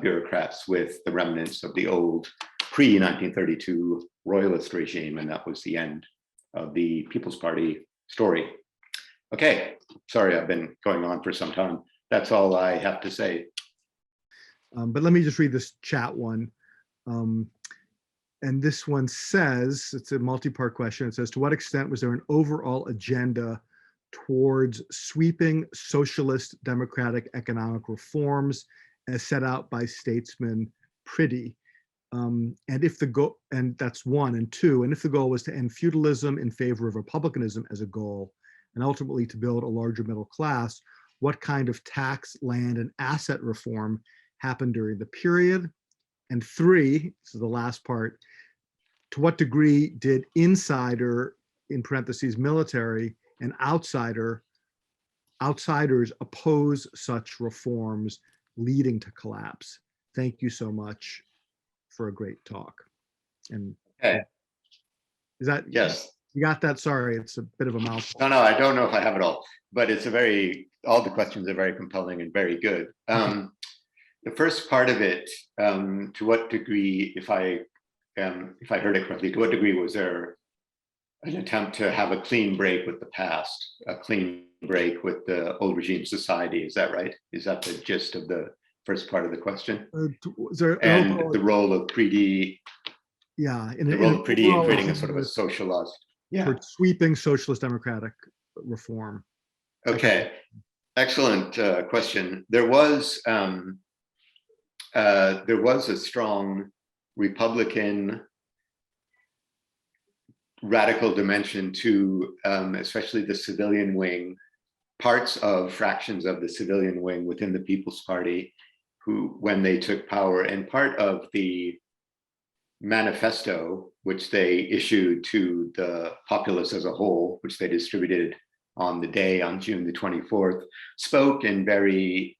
bureaucrats with the remnants of the old pre-1932 royalist regime, and that was the end of the People's Party story. Okay, sorry, I've been going on for some time. That's all I have to say. But let me just read this chat one. And this one says, it's a multi-part question. It says, to what extent was there an overall agenda towards sweeping socialist democratic economic reforms as set out by statesman Priddy? And if the goal, and that's one, and two, and if the goal was to end feudalism in favor of republicanism as a goal, and ultimately to build a larger middle class, what kind of tax, land, and asset reform happened during the period? And three, this is the last part, to what degree did insider, in parentheses, military, and outsiders oppose such reforms leading to collapse? Thank you so much for a great talk. And okay. Is that, yes, you got that? Sorry, it's a bit of a mouthful. No, I don't know if I have it all, but it's all the questions are very compelling and very good. The first part of it, to what degree, if I heard it correctly, to what degree was there an attempt to have a clean break with the past, a clean break with the old regime society? Is that right? Is that the gist of the first part of the question? And the role of Priddy, the role of Priddy in creating a sort of a socialist, for sweeping socialist democratic reform. Okay, excellent question. There was a strong Republican radical dimension to especially the civilian wing parts of fractions of the civilian wing within the People's Party who, when they took power, and part of the manifesto, which they issued to the populace as a whole, which they distributed on the day on June the 24th, spoke in very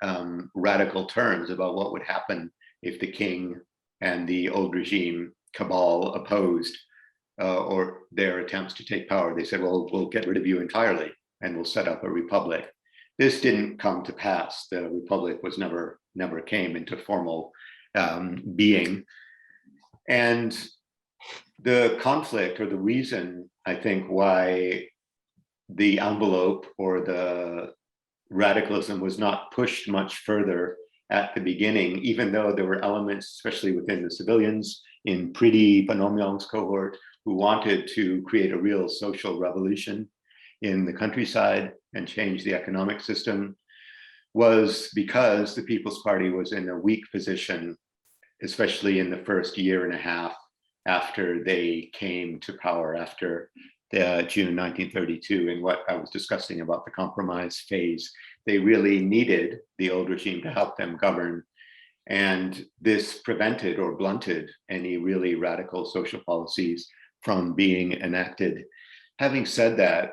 radical terms about what would happen if the king and the old regime cabal opposed or their attempts to take power. They said, well, we'll get rid of you entirely and we'll set up a republic. This didn't come to pass. The republic was never came into formal being. And the conflict, or the reason, I think, why the envelope or the radicalism was not pushed much further at the beginning, even though there were elements, especially within the civilians in Priti Panomyong's cohort, who wanted to create a real social revolution in the countryside and change the economic system, was because the People's Party was in a weak position, especially in the first year and a half after they came to power, after the June 1932, and what I was discussing about the compromise phase. They really needed the old regime to help them govern. And this prevented or blunted any really radical social policies from being enacted. Having said that,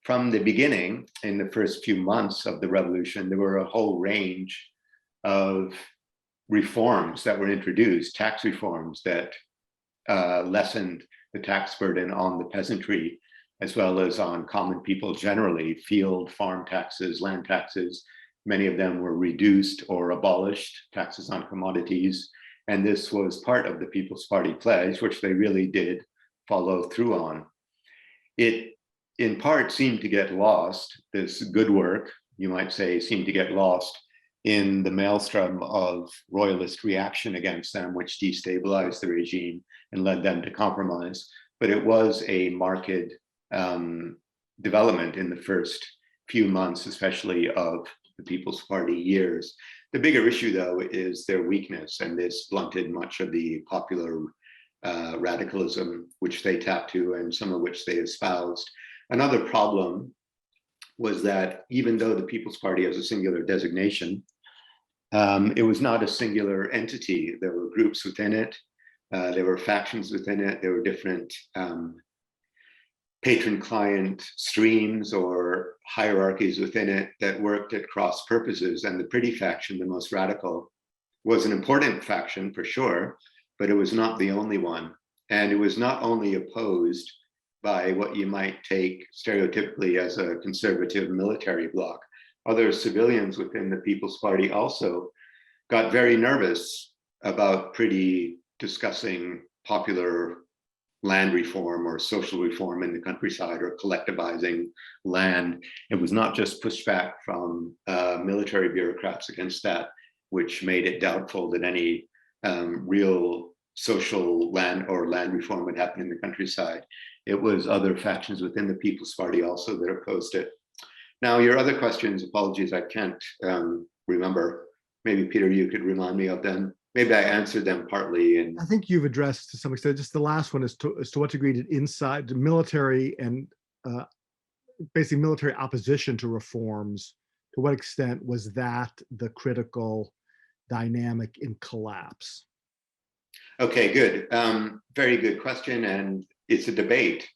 from the beginning, in the first few months of the revolution, there were a whole range of reforms that were introduced, tax reforms that lessened the tax burden on the peasantry, as well as on common people generally, field, farm taxes, land taxes. Many of them were reduced or abolished, taxes on commodities. And this was part of the People's Party pledge, which they really did follow through on. It, in part, seemed to get lost. This good work, you might say, seemed to get lost in the maelstrom of royalist reaction against them, which destabilized the regime and led them to compromise. But it was a marked development in the first few months, especially of the People's Party years. The bigger issue, though, is their weakness, and this blunted much of the popular radicalism which they tapped to and some of which they espoused. Another problem was that even though the People's Party has a singular designation, it was not a singular entity. There were groups within it, there were factions within it, there were different patron-client streams or hierarchies within it that worked at cross purposes. And the Priti faction, the most radical, was an important faction for sure, but it was not the only one. And it was not only opposed by what you might take stereotypically as a conservative military bloc. Other civilians within the People's Party also got very nervous about Priti discussing popular land reform or social reform in the countryside, or collectivizing land. It was not just pushback from military bureaucrats against that, which made it doubtful that any real social land reform would happen in the countryside. It was other factions within the People's Party also that opposed it. Now, your other questions, apologies, I can't remember. Maybe Peter, you could remind me of them. Maybe I answered them partly. And I think you've addressed to some extent. Just the last one is to what degree did inside the military and basically military opposition to reforms, to what extent was that the critical dynamic in collapse? Okay, good. Very good question. And it's a debate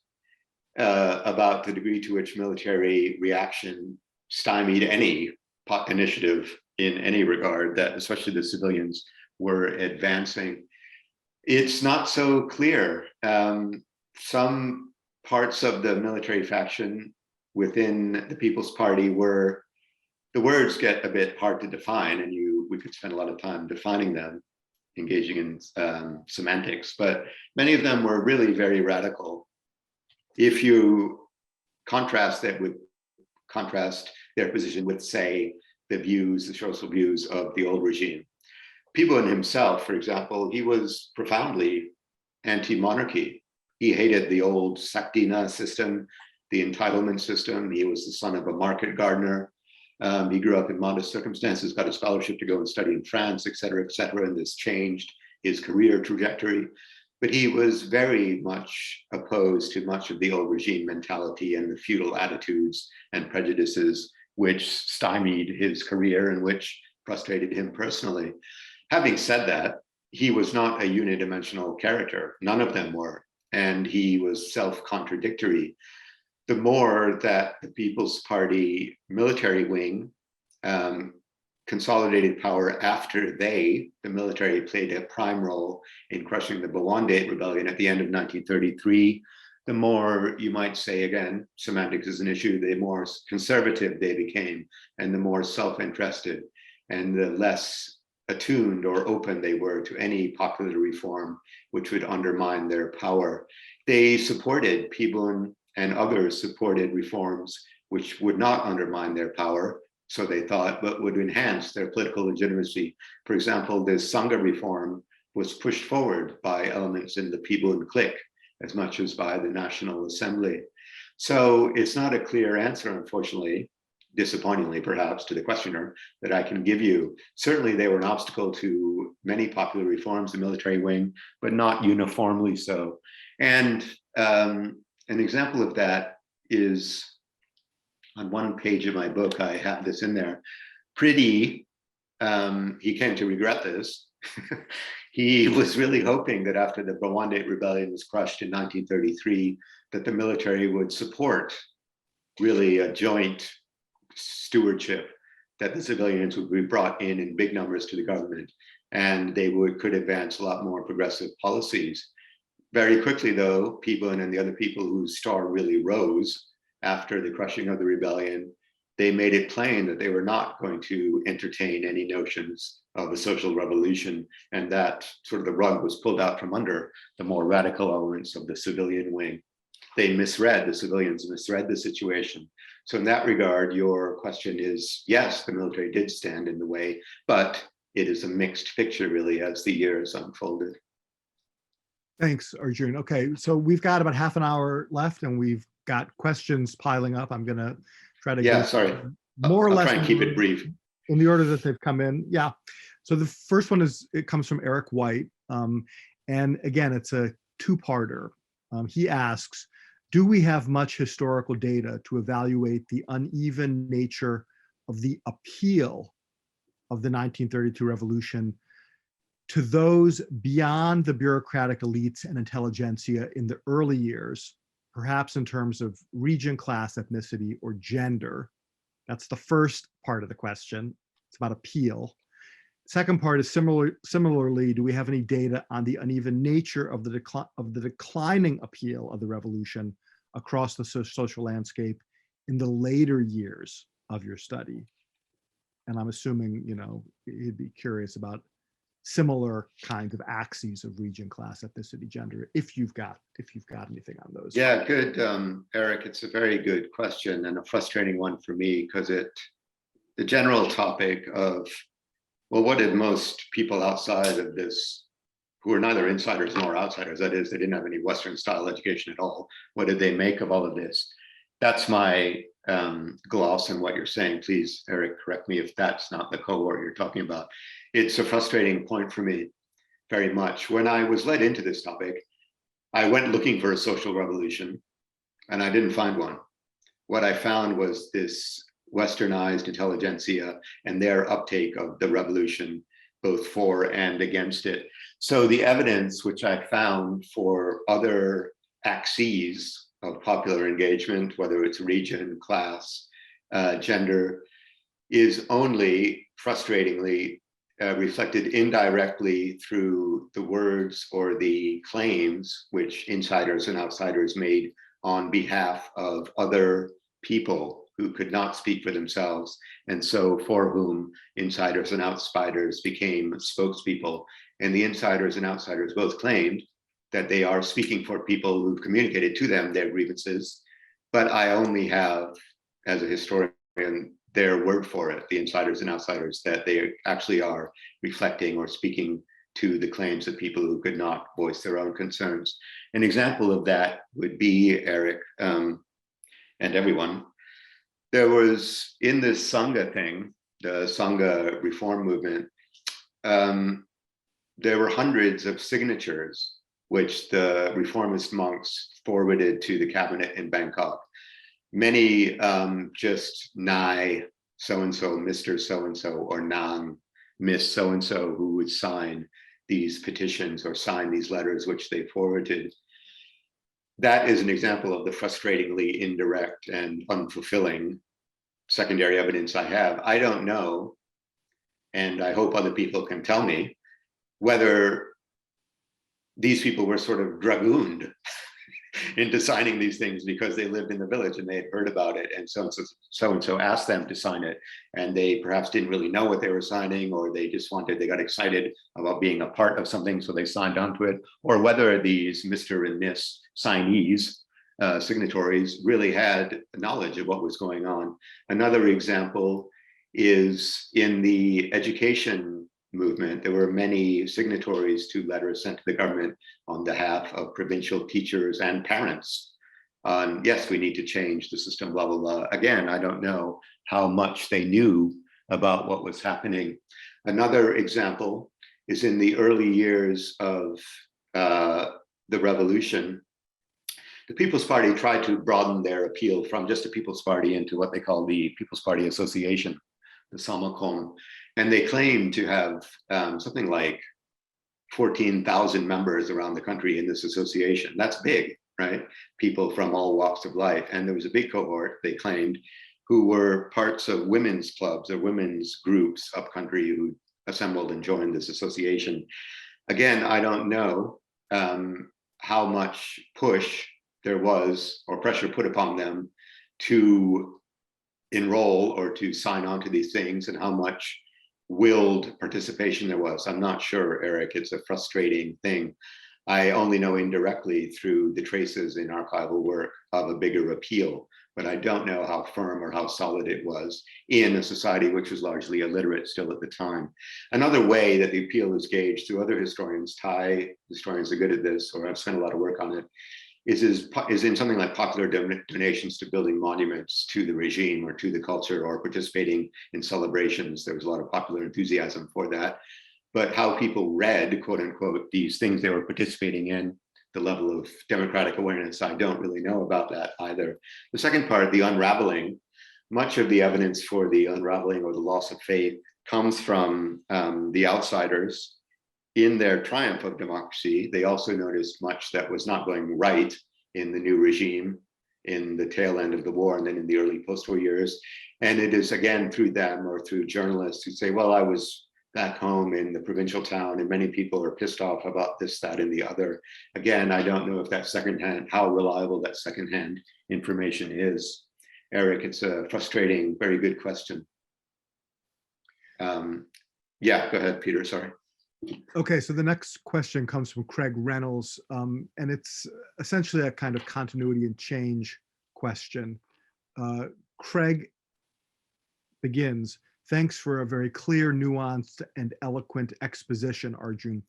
about the degree to which military reaction stymied any initiative in any regard, that especially the civilians were advancing. It's not so clear. Some parts of the military faction within the People's Party were, the words get a bit hard to define, and we could spend a lot of time defining them, engaging in semantics, but many of them were really very radical. If you contrast their position with, say, the social views of the old regime. People himself, for example, he was profoundly anti-monarchy. He hated the old Saktina system, the entitlement system. He was the son of a market gardener. He grew up in modest circumstances, got a scholarship to go and study in France, et cetera, and this changed his career trajectory. But he was very much opposed to much of the old regime mentality and the feudal attitudes and prejudices which stymied his career and which frustrated him personally. Having said that, he was not a unidimensional character. None of them were. And he was self-contradictory. The more that the People's Party military wing consolidated power after the military, played a prime role in crushing the Bawandate rebellion at the end of 1933, the more, you might say, again, semantics is an issue, the more conservative they became, and the more self-interested, and the less attuned or open they were to any popular reform which would undermine their power. They supported, Pibun and others supported reforms which would not undermine their power, so they thought, but would enhance their political legitimacy. For example, the Sangha reform was pushed forward by elements in the Pibun clique as much as by the National Assembly. So it's not a clear answer, unfortunately, disappointingly perhaps to the questioner, that I can give you. Certainly they were an obstacle to many popular reforms, the military wing, but not uniformly so. And an example of that is on one page of my book, I have this in there. Pretty, he came to regret this. He was really hoping that after the Bawandate rebellion was crushed in 1933, that the military would support really a joint stewardship, that the civilians would be brought in big numbers to the government, and they could advance a lot more progressive policies. Very quickly, though, Pibun and the other people whose star really rose after the crushing of the rebellion, they made it plain that they were not going to entertain any notions of a social revolution, and that sort of the rug was pulled out from under the more radical elements of the civilian wing. They misread, the civilians misread the situation. So in that regard, your question is, yes, the military did stand in the way, but it is a mixed picture really as the years unfolded. Thanks, Arjun. Okay, so we've got about half an hour left and we've got questions piling up. I'm gonna try to Yeah, go sorry. more or I'll less try and keep it brief. in the order that they've come in. Yeah. So the first one it comes from Eric White. And again, it's a two-parter. He asks, do we have much historical data to evaluate the uneven nature of the appeal of the 1932 revolution to those beyond the bureaucratic elites and intelligentsia in the early years, perhaps in terms of region, class, ethnicity, or gender? That's the first part of the question. It's about appeal. Second part is similarly, do we have any data on the uneven nature of the declining appeal of the revolution across the social landscape in the later years of your study? And I'm assuming, he'd be curious about similar kinds of axes of region, class, ethnicity, gender, if you've got anything on those. Yeah, good, Eric. It's a very good question and a frustrating one for me because the general topic of, well, what did most people outside of this, who are neither insiders nor outsiders, that is, they didn't have any Western style education at all, what did they make of all of this? That's my gloss on what you're saying. Please, Eric, correct me if that's not the cohort you're talking about. It's a frustrating point for me very much. When I was led into this topic, I went looking for a social revolution and I didn't find one. What I found was this Westernized intelligentsia and their uptake of the revolution, both for and against it. So the evidence which I found for other axes of popular engagement, whether it's region, class, gender, is only frustratingly reflected indirectly through the words or the claims which insiders and outsiders made on behalf of other people who could not speak for themselves, and so for whom insiders and outsiders became spokespeople. And the insiders and outsiders both claimed that they are speaking for people who've communicated to them their grievances, but I only have, as a historian, their word for it, the insiders and outsiders, that they actually are reflecting or speaking to the claims of people who could not voice their own concerns. An example of that would be, Eric, and everyone, there was, in this Sangha thing, the Sangha reform movement, there were hundreds of signatures which the reformist monks forwarded to the cabinet in Bangkok. many just nigh so-and-so, Mr. So-and-so, or non Miss So-and-so, who would sign these petitions or sign these letters, which they forwarded. That is an example of the frustratingly indirect and unfulfilling secondary evidence I have. I don't know, and I hope other people can tell me, whether these people were sort of dragooned into signing these things because they lived in the village and they had heard about it, and so asked them to sign it, and they perhaps didn't really know what they were signing, or they got excited about being a part of something, so they signed onto it, or whether these Mr. and Miss signees, signatories, really had knowledge of what was going on. Another example is in the education movement. There were many signatories to letters sent to the government on behalf of provincial teachers and parents on, yes, we need to change the system, blah, blah, blah. Again, I don't know how much they knew about what was happening. Another example is in the early years of the revolution. The People's Party tried to broaden their appeal from just the People's Party into what they call the People's Party Association, the Samakon. And they claim to have something like 14,000 members around the country in this association. That's big, right? People from all walks of life. And there was a big cohort, they claimed, who were parts of women's clubs or women's groups up country who assembled and joined this association. Again, I don't know how much push there was or pressure put upon them to enroll or to sign on to these things, and how much willed participation there was. I'm not sure, Eric. It's a frustrating thing. I only know indirectly through the traces in archival work of a bigger appeal, but I don't know how firm or how solid it was in a society which was largely illiterate still at the time. Another way that the appeal is gauged through other historians, Thai historians are good at this, or I've spent a lot of work on it, is in something like popular donations to building monuments to the regime or to the culture, or participating in celebrations. There was a lot of popular enthusiasm for that. But how people read, quote unquote, these things they were participating in, the level of democratic awareness, I don't really know about that either. The second part, the unraveling, much of the evidence for the unraveling or the loss of faith comes from the outsiders. In their triumph of democracy, they also noticed much that was not going right in the new regime in the tail end of the war and then in the early post-war years. And it is again through them or through journalists who say, well, I was back home in the provincial town and many people are pissed off about this, that, and the other. Again, I don't know if that's secondhand, how reliable that secondhand information is. Eric, it's a frustrating, very good question. Yeah, go ahead, Peter, sorry. Okay, so the next question comes from Craig Reynolds, and it's essentially a kind of continuity and change question. Craig begins, thanks for a very clear, nuanced, and eloquent exposition, Arjun.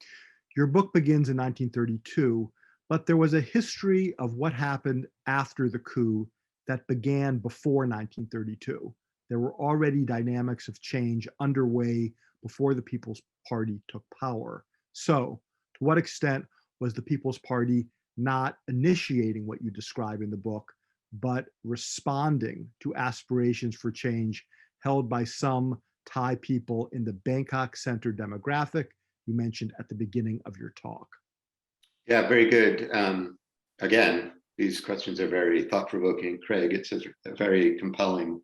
Your book begins in 1932, but there was a history of what happened after the coup that began before 1932. There were already dynamics of change underway before the People's Party took power. So, to what extent was the People's Party not initiating what you describe in the book, but responding to aspirations for change held by some Thai people in the Bangkok Center demographic you mentioned at the beginning of your talk? Yeah, very good. Again, these questions are very thought-provoking, Craig. It's a very compelling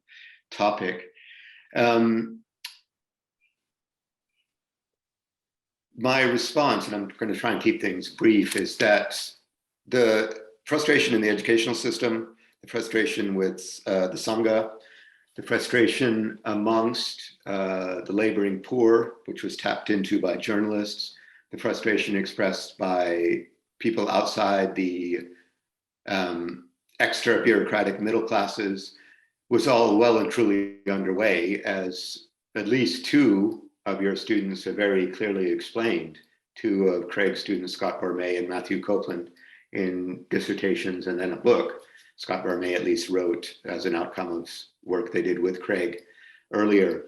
topic. My response, and I'm going to try and keep things brief, is that the frustration in the educational system, the frustration with the Sangha, the frustration amongst the laboring poor, which was tapped into by journalists, the frustration expressed by people outside the extra bureaucratic middle classes, was all well and truly underway, as at least two of your students have very clearly explained, two of Craig's students, Scott Bormay and Matthew Copeland, in dissertations and then a book. Scott Bormay at least wrote as an outcome of work they did with Craig earlier.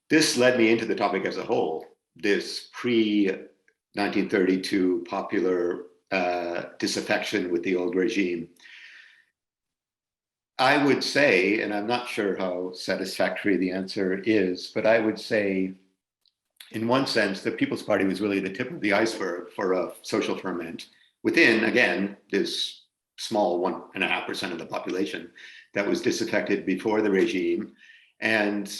This led me into the topic as a whole, this pre-1932 popular disaffection with the old regime. I would say, and I'm not sure how satisfactory the answer is, but I would say, in one sense, the People's Party was really the tip of the iceberg for a social ferment within, again, this small 1.5% of the population that was disaffected before the regime. And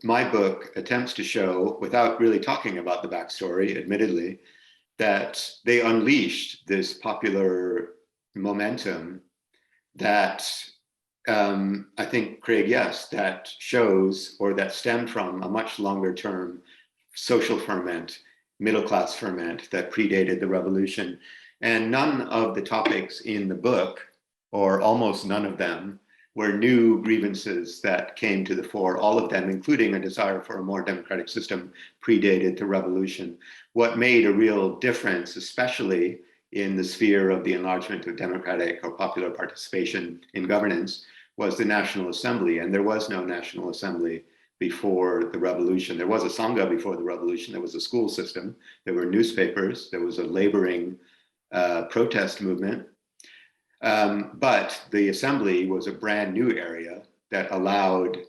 my book attempts to show, without really talking about the backstory, admittedly, that they unleashed this popular momentum that I think, Craig, yes, that shows or that stemmed from a much longer term social ferment, middle class ferment that predated the revolution. And none of the topics in the book, or almost none of them, were new grievances that came to the fore. All of them, including a desire for a more democratic system, predated the revolution. What made a real difference, especially in the sphere of the enlargement of democratic or popular participation in governance, was the National Assembly. And there was no National Assembly before the revolution. There was a Sangha before the revolution. There was a school system. There were newspapers. There was a laboring protest movement. But the assembly was a brand new area that allowed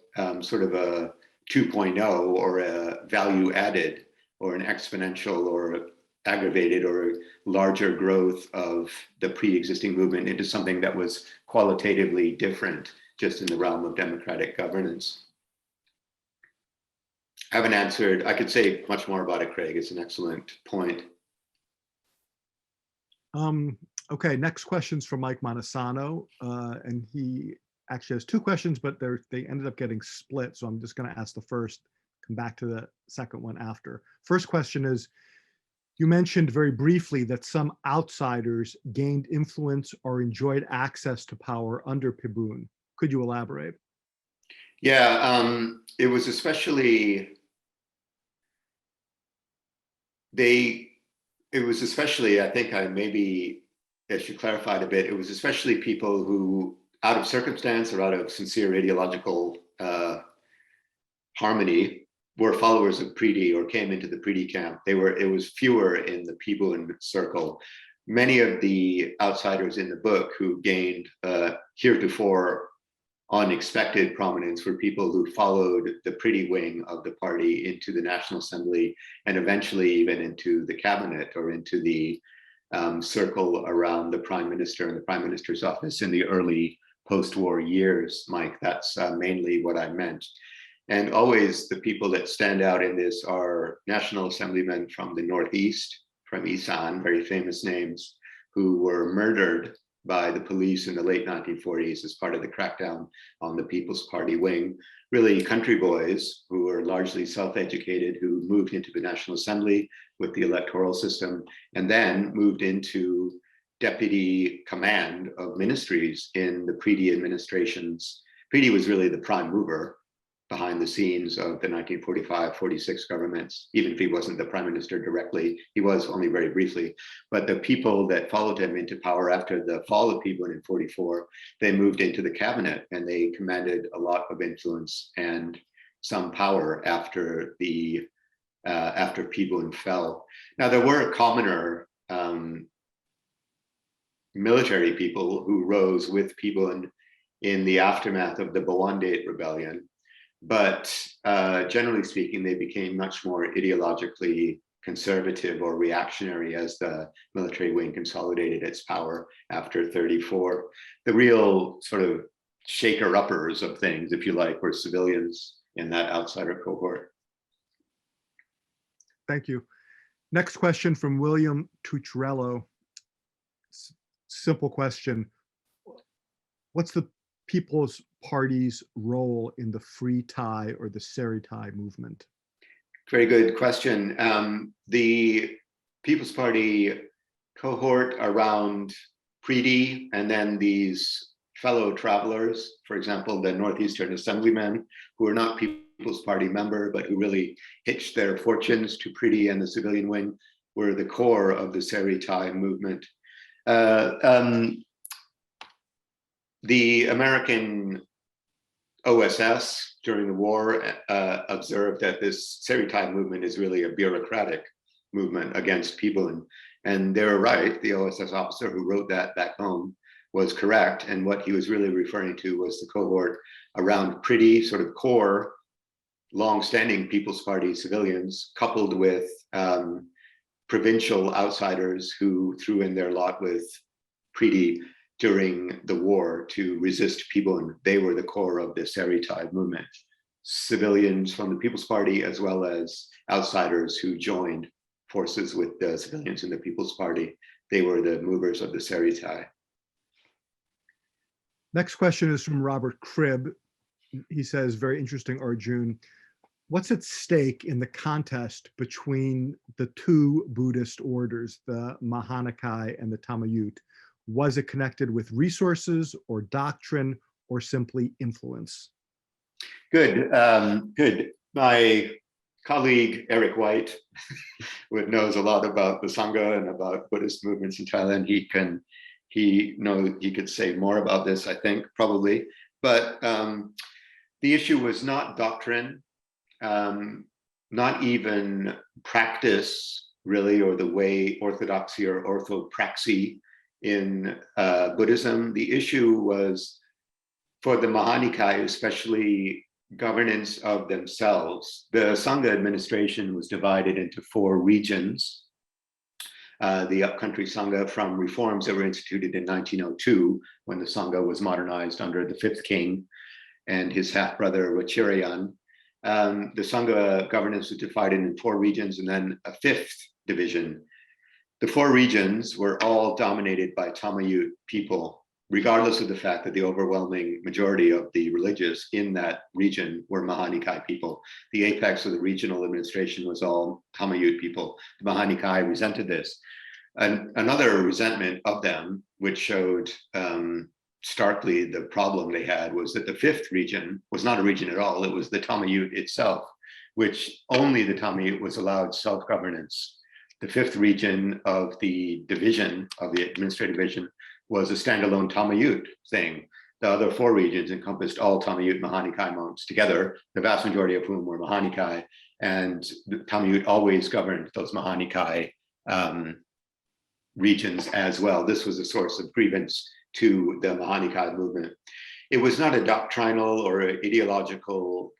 sort of a 2.0 or a value added or an exponential or aggravated or larger growth of the pre-existing movement into something that was qualitatively different just in the realm of democratic governance. I haven't answered, I could say much more about it, Craig. It's an excellent point. Okay, next question's from Mike Montesano, and he actually has two questions, but they ended up getting split, so I'm just going to ask the first, come back to the second one after. First question is, you mentioned very briefly that some outsiders gained influence or enjoyed access to power under Pibun. Could you elaborate? Yeah, it was especially, I think I should clarify it a bit, it was especially people who, out of circumstance or out of sincere ideological harmony, were followers of Preeti or came into the Preeti camp. It was fewer in the Pibun circle. Many of the outsiders in the book who gained heretofore unexpected prominence were people who followed the Preeti wing of the party into the National Assembly and eventually even into the cabinet or into the circle around the Prime Minister and the Prime Minister's office in the early post-war years, Mike. That's mainly what I meant. And always the people that stand out in this are National Assemblymen from the Northeast, from Isan, very famous names, who were murdered by the police in the late 1940s as part of the crackdown on the People's Party wing. Really country boys who were largely self-educated, who moved into the National Assembly with the electoral system, and then moved into deputy command of ministries in the Preeti administrations. Preeti was really the prime mover behind the scenes of the 1945-46 governments. Even if he wasn't the prime minister directly, he was only very briefly. But the people that followed him into power after the fall of Pibun in 44, they moved into the cabinet and they commanded a lot of influence and some power after Pibun fell. Now there were commoner military people who rose with Pibun in the aftermath of the Bawandate rebellion. But generally speaking, they became much more ideologically conservative or reactionary as the military wing consolidated its power after 34. The real sort of shaker-uppers of things, if you like, were civilians in that outsider cohort. Thank you. Next question from William Tucciarello. Simple question. What's the People's Party's role in the Free Thai or the Seri Thai movement? Very good question. The People's Party cohort around Preeti and then these fellow travelers, for example, the Northeastern Assemblymen, who are not People's Party member, but who really hitched their fortunes to Preeti and the civilian wing, were the core of the Seri Thai movement. The American OSS during the war observed that this Seri Thai movement is really a bureaucratic movement against Pibun. And they were right. The OSS officer who wrote that back home was correct. And what he was really referring to was the cohort around pretty sort of core, long-standing People's Party civilians, coupled with provincial outsiders who threw in their lot with Preety during the war to resist Pibun. They were the core of the Seritai movement. Civilians from the People's Party, as well as outsiders who joined forces with the civilians in the People's Party. They were the movers of the Seritai. Next question is from Robert Cribb. He says, very interesting, Arjun. What's at stake in the contest between the two Buddhist orders, the Mahanikai and the Tamayut? Was it connected with resources or doctrine or simply influence? Good. Good. My colleague, Eric White, who knows a lot about the Sangha and about Buddhist movements in Thailand, he could say more about this, I think, probably. But the issue was not doctrine, not even practice, really, or the way orthodoxy or orthopraxy in Buddhism. The issue was, for the Mahanikai, especially, governance of themselves. The Sangha administration was divided into 4 regions. The upcountry Sangha, from reforms that were instituted in 1902, when the Sangha was modernized under the 5th king and his half-brother Wachiryan. The Sangha governance was divided in 4 regions and then a 5th division. The 4 regions were all dominated by Tamayut people, regardless of the fact that the overwhelming majority of the religious in that region were Mahanikai people. The apex of the regional administration was all Tamayut people. The Mahanikai resented this. And another resentment of them, which showed starkly the problem they had, was that the 5th region was not a region at all. It was the Tamayut itself, which only the Tamayut was allowed self-governance. The 5th region of the division, of the administrative division, was a standalone Tamayut thing. The other 4 regions encompassed all Tamayut Mahanikai monks together, the vast majority of whom were Mahanikai, and the Tamayut always governed those Mahanikai regions as well. This was a source of grievance to the Mahanikai movement. It was not a doctrinal or ideological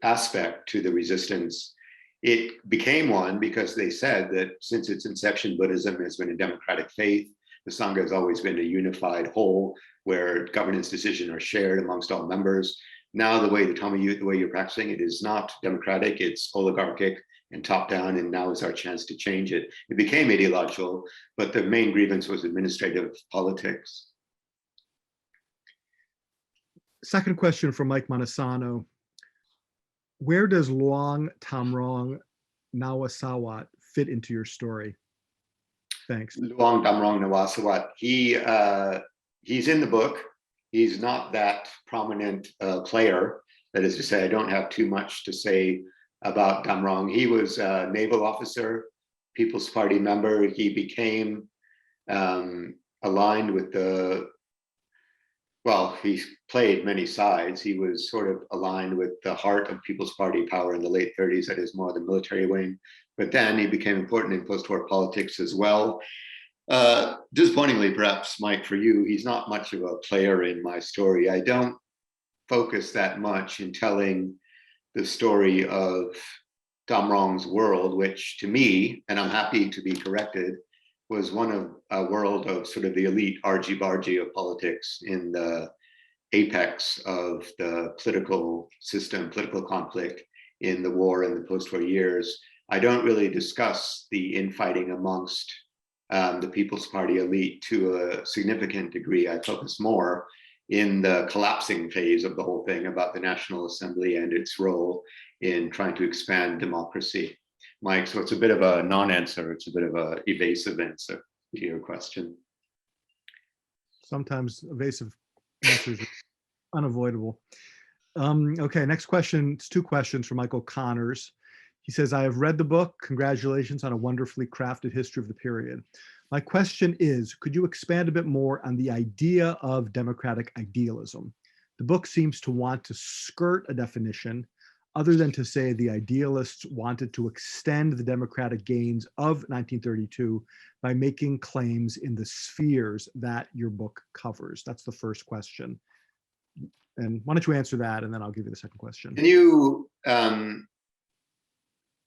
aspect to the resistance. It became one because they said that since its inception, Buddhism has been a democratic faith. The Sangha has always been a unified whole where governance decisions are shared amongst all members. Now the way the Tamayut, the way you're practicing it, is not democratic, it's oligarchic and top down, and now is our chance to change it. It became ideological, but the main grievance was administrative politics. Second question from Mike Montesano. Where does Luang Tamrong Nawasawat fit into your story? Thanks. Luang Tamrong Nawasawat, he's in the book. He's not that prominent player. That is to say, I don't have too much to say about Damrong. He was a naval officer, People's Party member. He became aligned with the, well, he played many sides. He was sort of aligned with the heart of People's Party power in the late 30s, that is more the military wing. But then he became important in post-war politics as well. Disappointingly, perhaps, Mike, for you, he's not much of a player in my story. I don't focus that much in telling the story of Damrong's world, which to me, and I'm happy to be corrected, was one of a world of sort of the elite argy-bargy of politics in the apex of the political system, political conflict in the war and the post-war years. I don't really discuss the infighting amongst the People's Party elite to a significant degree. I focus more in the collapsing phase of the whole thing about the National Assembly and its role in trying to expand democracy. Mike, so it's a bit of a non-answer. It's a bit of an evasive answer to your question. Sometimes evasive answers are unavoidable. Okay, next question. It's 2 questions from Michael Connors. He says, I have read the book. Congratulations on a wonderfully crafted history of the period. My question is, could you expand a bit more on the idea of democratic idealism? The book seems to want to skirt a definition other than to say the idealists wanted to extend the democratic gains of 1932 by making claims in the spheres that your book covers? That's the first question. And why don't you answer that, and then I'll give you the second question. Can you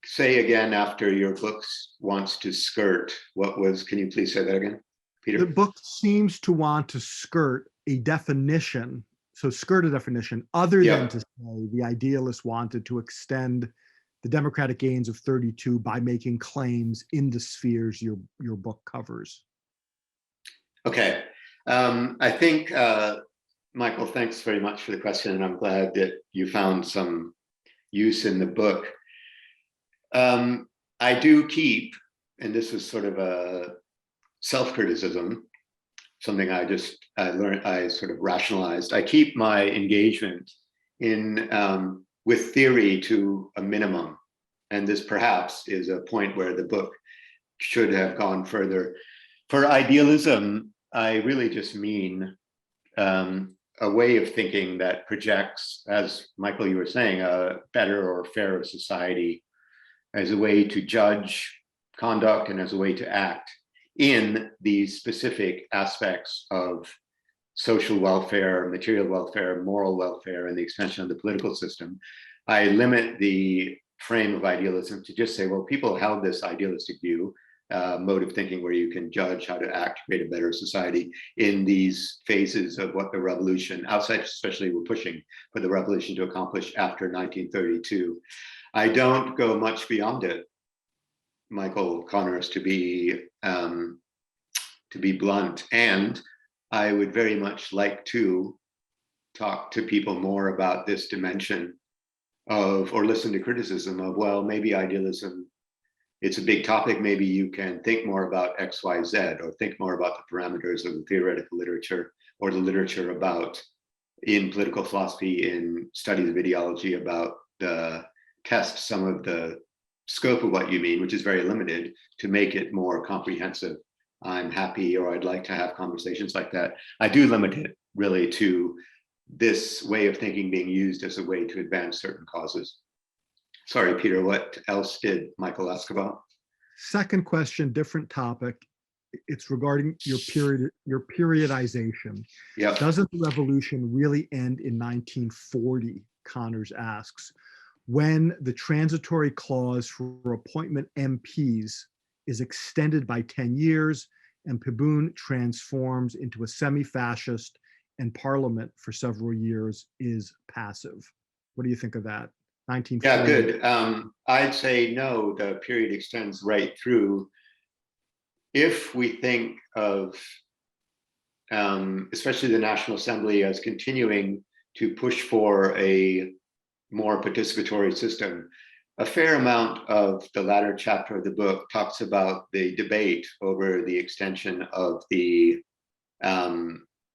say again, after your book wants to skirt, can you please say that again, Peter? The book seems to want to skirt a definition, so skirt a definition, other than to say the idealists wanted to extend the democratic gains of 32 by making claims in the spheres your book covers. Okay. I think, Michael, thanks very much for the question, and I'm glad that you found some use in the book. I do keep, and this is sort of a self-criticism, something I learned, I sort of rationalized. I keep my engagement with theory to a minimum. And this perhaps is a point where the book should have gone further. For idealism, I really just mean a way of thinking that projects, as Michael, you were saying, a better or fairer society as a way to judge conduct and as a way to act in these specific aspects of social welfare, material welfare, moral welfare, and the extension of the political system. I limit the frame of idealism to just say, well, people held this idealistic view, mode of thinking where you can judge how to act to create a better society in these phases of what the revolution, outside especially, were pushing for the revolution to accomplish after 1932. I don't go much beyond it, Michael Connors, to be blunt. And I would very much like to talk to people more about this dimension of, or listen to criticism of, well, maybe idealism, it's a big topic. Maybe you can think more about X, Y, Z, or think more about the parameters of the theoretical literature or the literature about, in political philosophy, in studies of ideology, about the test some of the scope of what you mean, which is very limited, to make it more comprehensive. I'm happy, or I'd like to have conversations like that. I do limit it really to this way of thinking being used as a way to advance certain causes. Sorry, Peter, what else did Michael ask about? Second question, different topic. It's regarding your periodization. Yep. Doesn't the revolution really end in 1940, Connors asks, when the transitory clause for appointment MPs is extended by 10 years and Pibun transforms into a semi-fascist and parliament for several years is passive? What do you think of that? 1940. Yeah, good. I'd say no, the period extends right through. If we think of, especially the National Assembly, as continuing to push for a more participatory system, a fair amount of the latter chapter of the book talks about the debate over the extension of the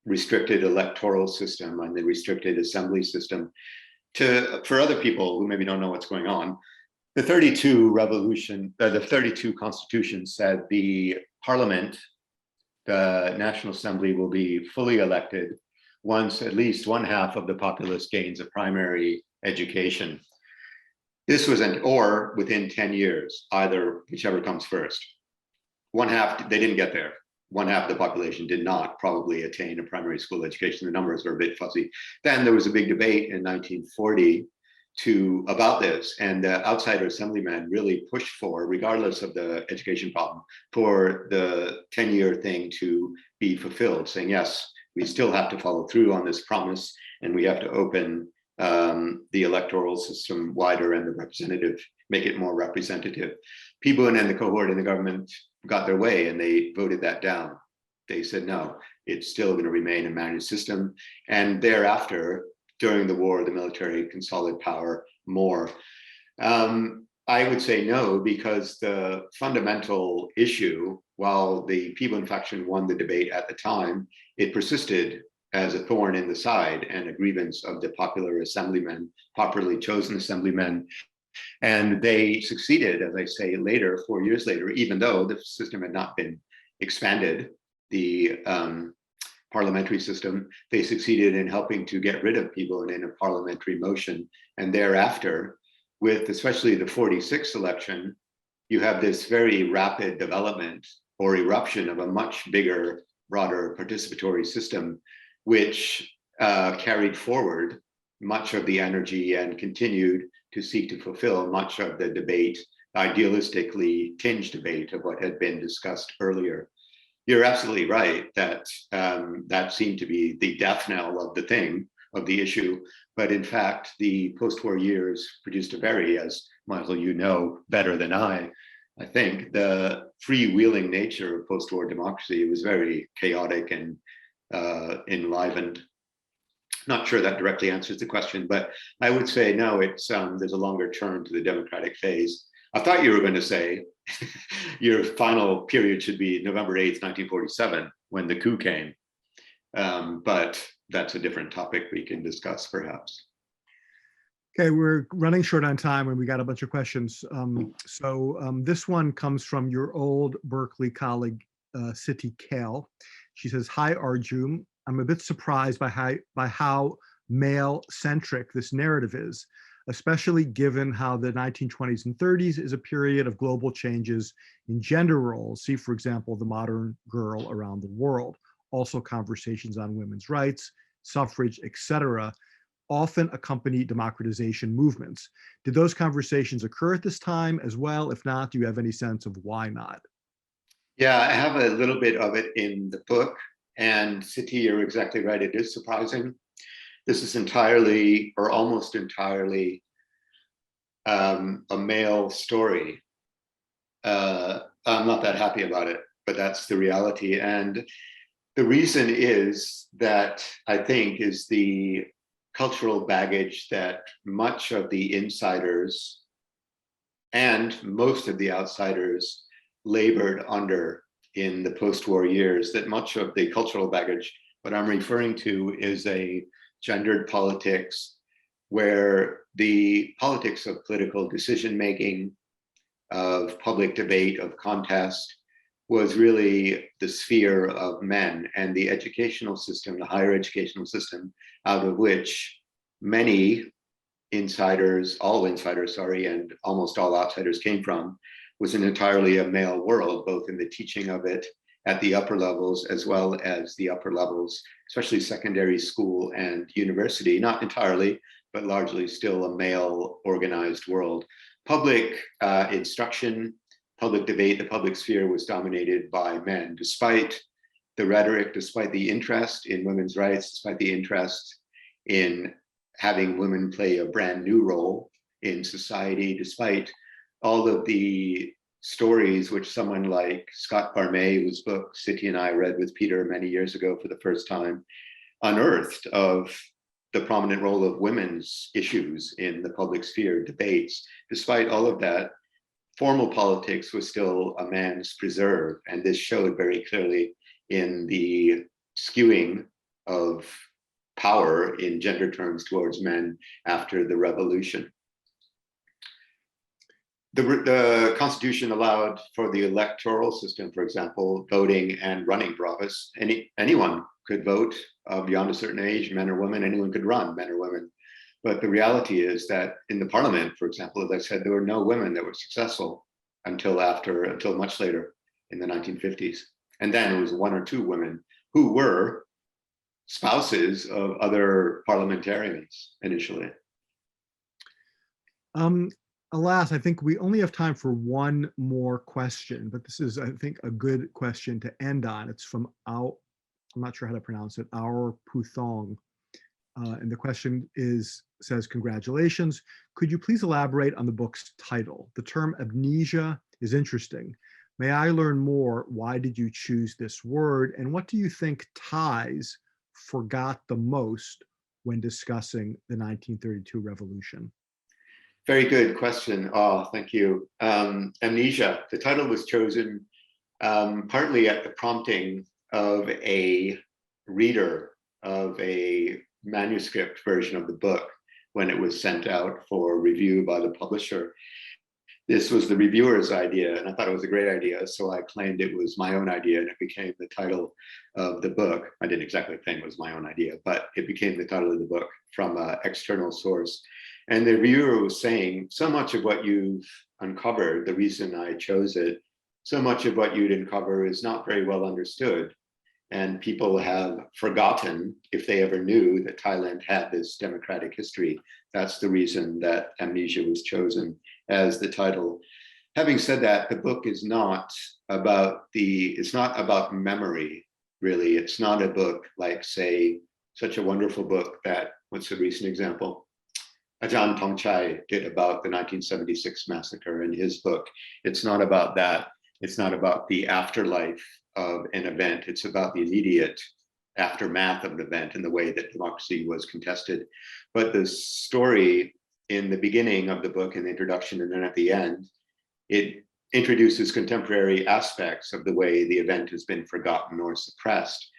restricted electoral system and the restricted assembly system. For other people who maybe don't know what's going on, the 32 Constitution said the Parliament, the National Assembly, will be fully elected once at least one half of the populace gains a primary education. This was or within 10 years, whichever comes first. One half, they didn't get there. One half of the population did not probably attain a primary school education. The numbers were a bit fuzzy. Then there was a big debate in 1940 about this, and the outsider assemblymen really pushed for, regardless of the education problem, for the 10-year thing to be fulfilled, saying, yes, we still have to follow through on this promise, and we have to open the electoral system wider and make it more representative. Pibun and the cohort in the government got their way and they voted that down. They said, no, it's still going to remain a managed system. And thereafter, during the war, the military consolidated power more. I would say no, because the fundamental issue, while the Pibun faction won the debate at the time, it persisted as a thorn in the side and a grievance of the popular assemblymen, popularly chosen assemblymen. And they succeeded, as I say later, 4 years later, even though the system had not been expanded, the parliamentary system, they succeeded in helping to get rid of people in a parliamentary motion. And thereafter, with especially the 46 election, you have this very rapid development or eruption of a much bigger, broader participatory system, which carried forward much of the energy and continued to seek to fulfill much of the debate, idealistically tinged debate of what had been discussed earlier. You're absolutely right that that seemed to be the death knell of the thing, of the issue. But in fact, the post-war years produced a very, as Michael, you know better than I think, the freewheeling nature of post-war democracy was very chaotic and enlivened. Not sure that directly answers the question, but I would say no, it's there's a longer turn to the democratic phase. I thought you were going to say your final period should be November 8th, 1947, when the coup came. But that's a different topic we can discuss perhaps. Okay, we're running short on time and we got a bunch of questions. This one comes from your old Berkeley colleague, Siti Kale. She says, "Hi, Arjun. I'm a bit surprised by how male-centric this narrative is, especially given how the 1920s and 30s is a period of global changes in gender roles. See, for example, the modern girl around the world. Also conversations on women's rights, suffrage, etc., often accompany democratization movements. Did those conversations occur at this time as well? If not, do you have any sense of why not?" Yeah, I have a little bit of it in the book. And Siti, you're exactly right. It is surprising. This is entirely or almost entirely a male story. I'm not that happy about it, but that's the reality. And the reason is that I think is the cultural baggage that much of the insiders and most of the outsiders labored under in the post-war years, that much of the cultural baggage, what I'm referring to is a gendered politics where the politics of political decision-making, of public debate, of contest, was really the sphere of men, and the educational system, the higher educational system, out of which many insiders, all insiders, sorry, and almost all outsiders came from, was an entirely a male world, both in the teaching of it at the upper levels as well as the upper levels, especially secondary school and university, not entirely, but largely still a male organized world. Public instruction, public debate, the public sphere was dominated by men, despite the rhetoric, despite the interest in women's rights, despite the interest in having women play a brand new role in society, despite all of the stories which someone like Scott Barmay, whose book Siti and I read with Peter many years ago for the first time, unearthed of the prominent role of women's issues in the public sphere debates. Despite all of that, formal politics was still a man's preserve. And this showed very clearly in the skewing of power in gender terms towards men after the revolution. The Constitution allowed for the electoral system, for example, voting and running for office. Anyone could vote beyond a certain age, men or women, anyone could run, men or women. But the reality is that in the parliament, for example, as I said, there were no women that were successful until much later in the 1950s. And then it was one or two women who were spouses of other parliamentarians initially. Alas, I think we only have time for one more question, but this is, I think, a good question to end on. It's from I'm not sure how to pronounce it, Our Puthong. And the question says, "Congratulations. Could you please elaborate on the book's title? The term amnesia is interesting. May I learn more? Why did you choose this word? And what do you think Thais forgot the most when discussing the 1932 revolution?" Very good question. Oh, thank you. Amnesia. The title was chosen partly at the prompting of a reader of a manuscript version of the book when it was sent out for review by the publisher. This was the reviewer's idea, and I thought it was a great idea, so I claimed it was my own idea, and it became the title of the book. I didn't exactly claim it was my own idea, but it became the title of the book from an external source. And the reviewer was saying, so much of what you've uncovered, the reason I chose it, so much of what you'd uncover is not very well understood. And people have forgotten, if they ever knew, that Thailand had this democratic history. That's the reason that Amnesia was chosen as the title. Having said that, the book is not about it's not about memory, really. It's not a book like, say, such a wonderful book that, what's a recent example? Arjun Tongchai did about the 1976 massacre in his book. It's not about that. It's not about the afterlife of an event. It's about the immediate aftermath of an event and the way that democracy was contested. But the story in the beginning of the book, in the introduction, and then at the end, it introduces contemporary aspects of the way the event has been forgotten or suppressed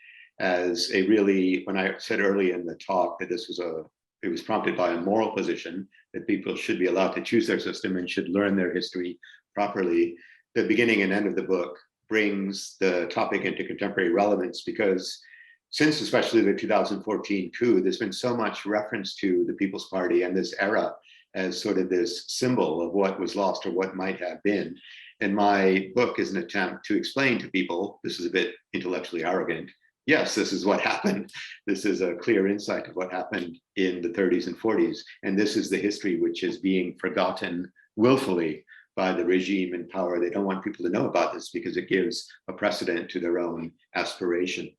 as a really, when I said early in the talk that it was prompted by a moral position that people should be allowed to choose their system and should learn their history properly. The beginning and end of the book brings the topic into contemporary relevance because since especially the 2014 coup, there's been so much reference to the People's Party and this era as sort of this symbol of what was lost or what might have been. And my book is an attempt to explain to people, this is a bit intellectually arrogant, yes, this is what happened. This is a clear insight of what happened in the 30s and 40s. And this is the history which is being forgotten willfully by the regime in power. They don't want people to know about this because it gives a precedent to their own aspiration.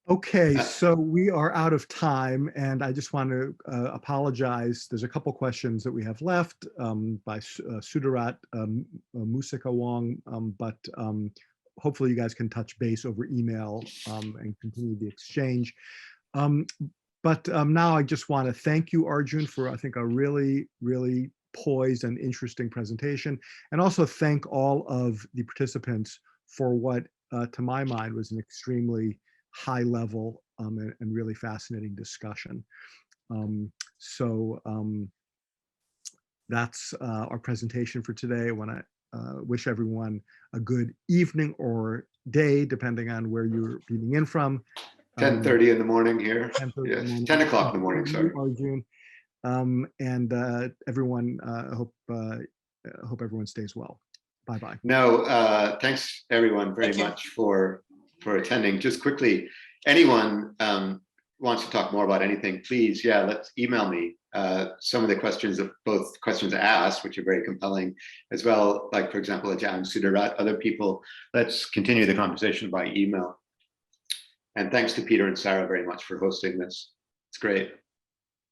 Okay, so we are out of time, and I just want to apologize. There's a couple questions that we have left by Sudarat Musika Wong, but hopefully you guys can touch base over email and continue the exchange. But now I just want to thank you, Arjun, for I think a really, really poised and interesting presentation, and also thank all of the participants for what, to my mind, was an extremely high level and really fascinating discussion. That's our presentation for today. I want to wish everyone a good evening or day, depending on where you're beaming in from. 10:30 in the morning here. 10:30 Yes, in the morning. 10 o'clock in the morning, sorry. Arjun. And everyone, I hope everyone stays well. Bye-bye. No, thanks everyone very much for attending. Just quickly, anyone wants to talk more about anything, please, let's email me some of the questions, both questions asked, which are very compelling, as well, like, for example, Ajahn Sudarat, other people. Let's continue the conversation by email. And thanks to Peter and Sarah very much for hosting this. It's great.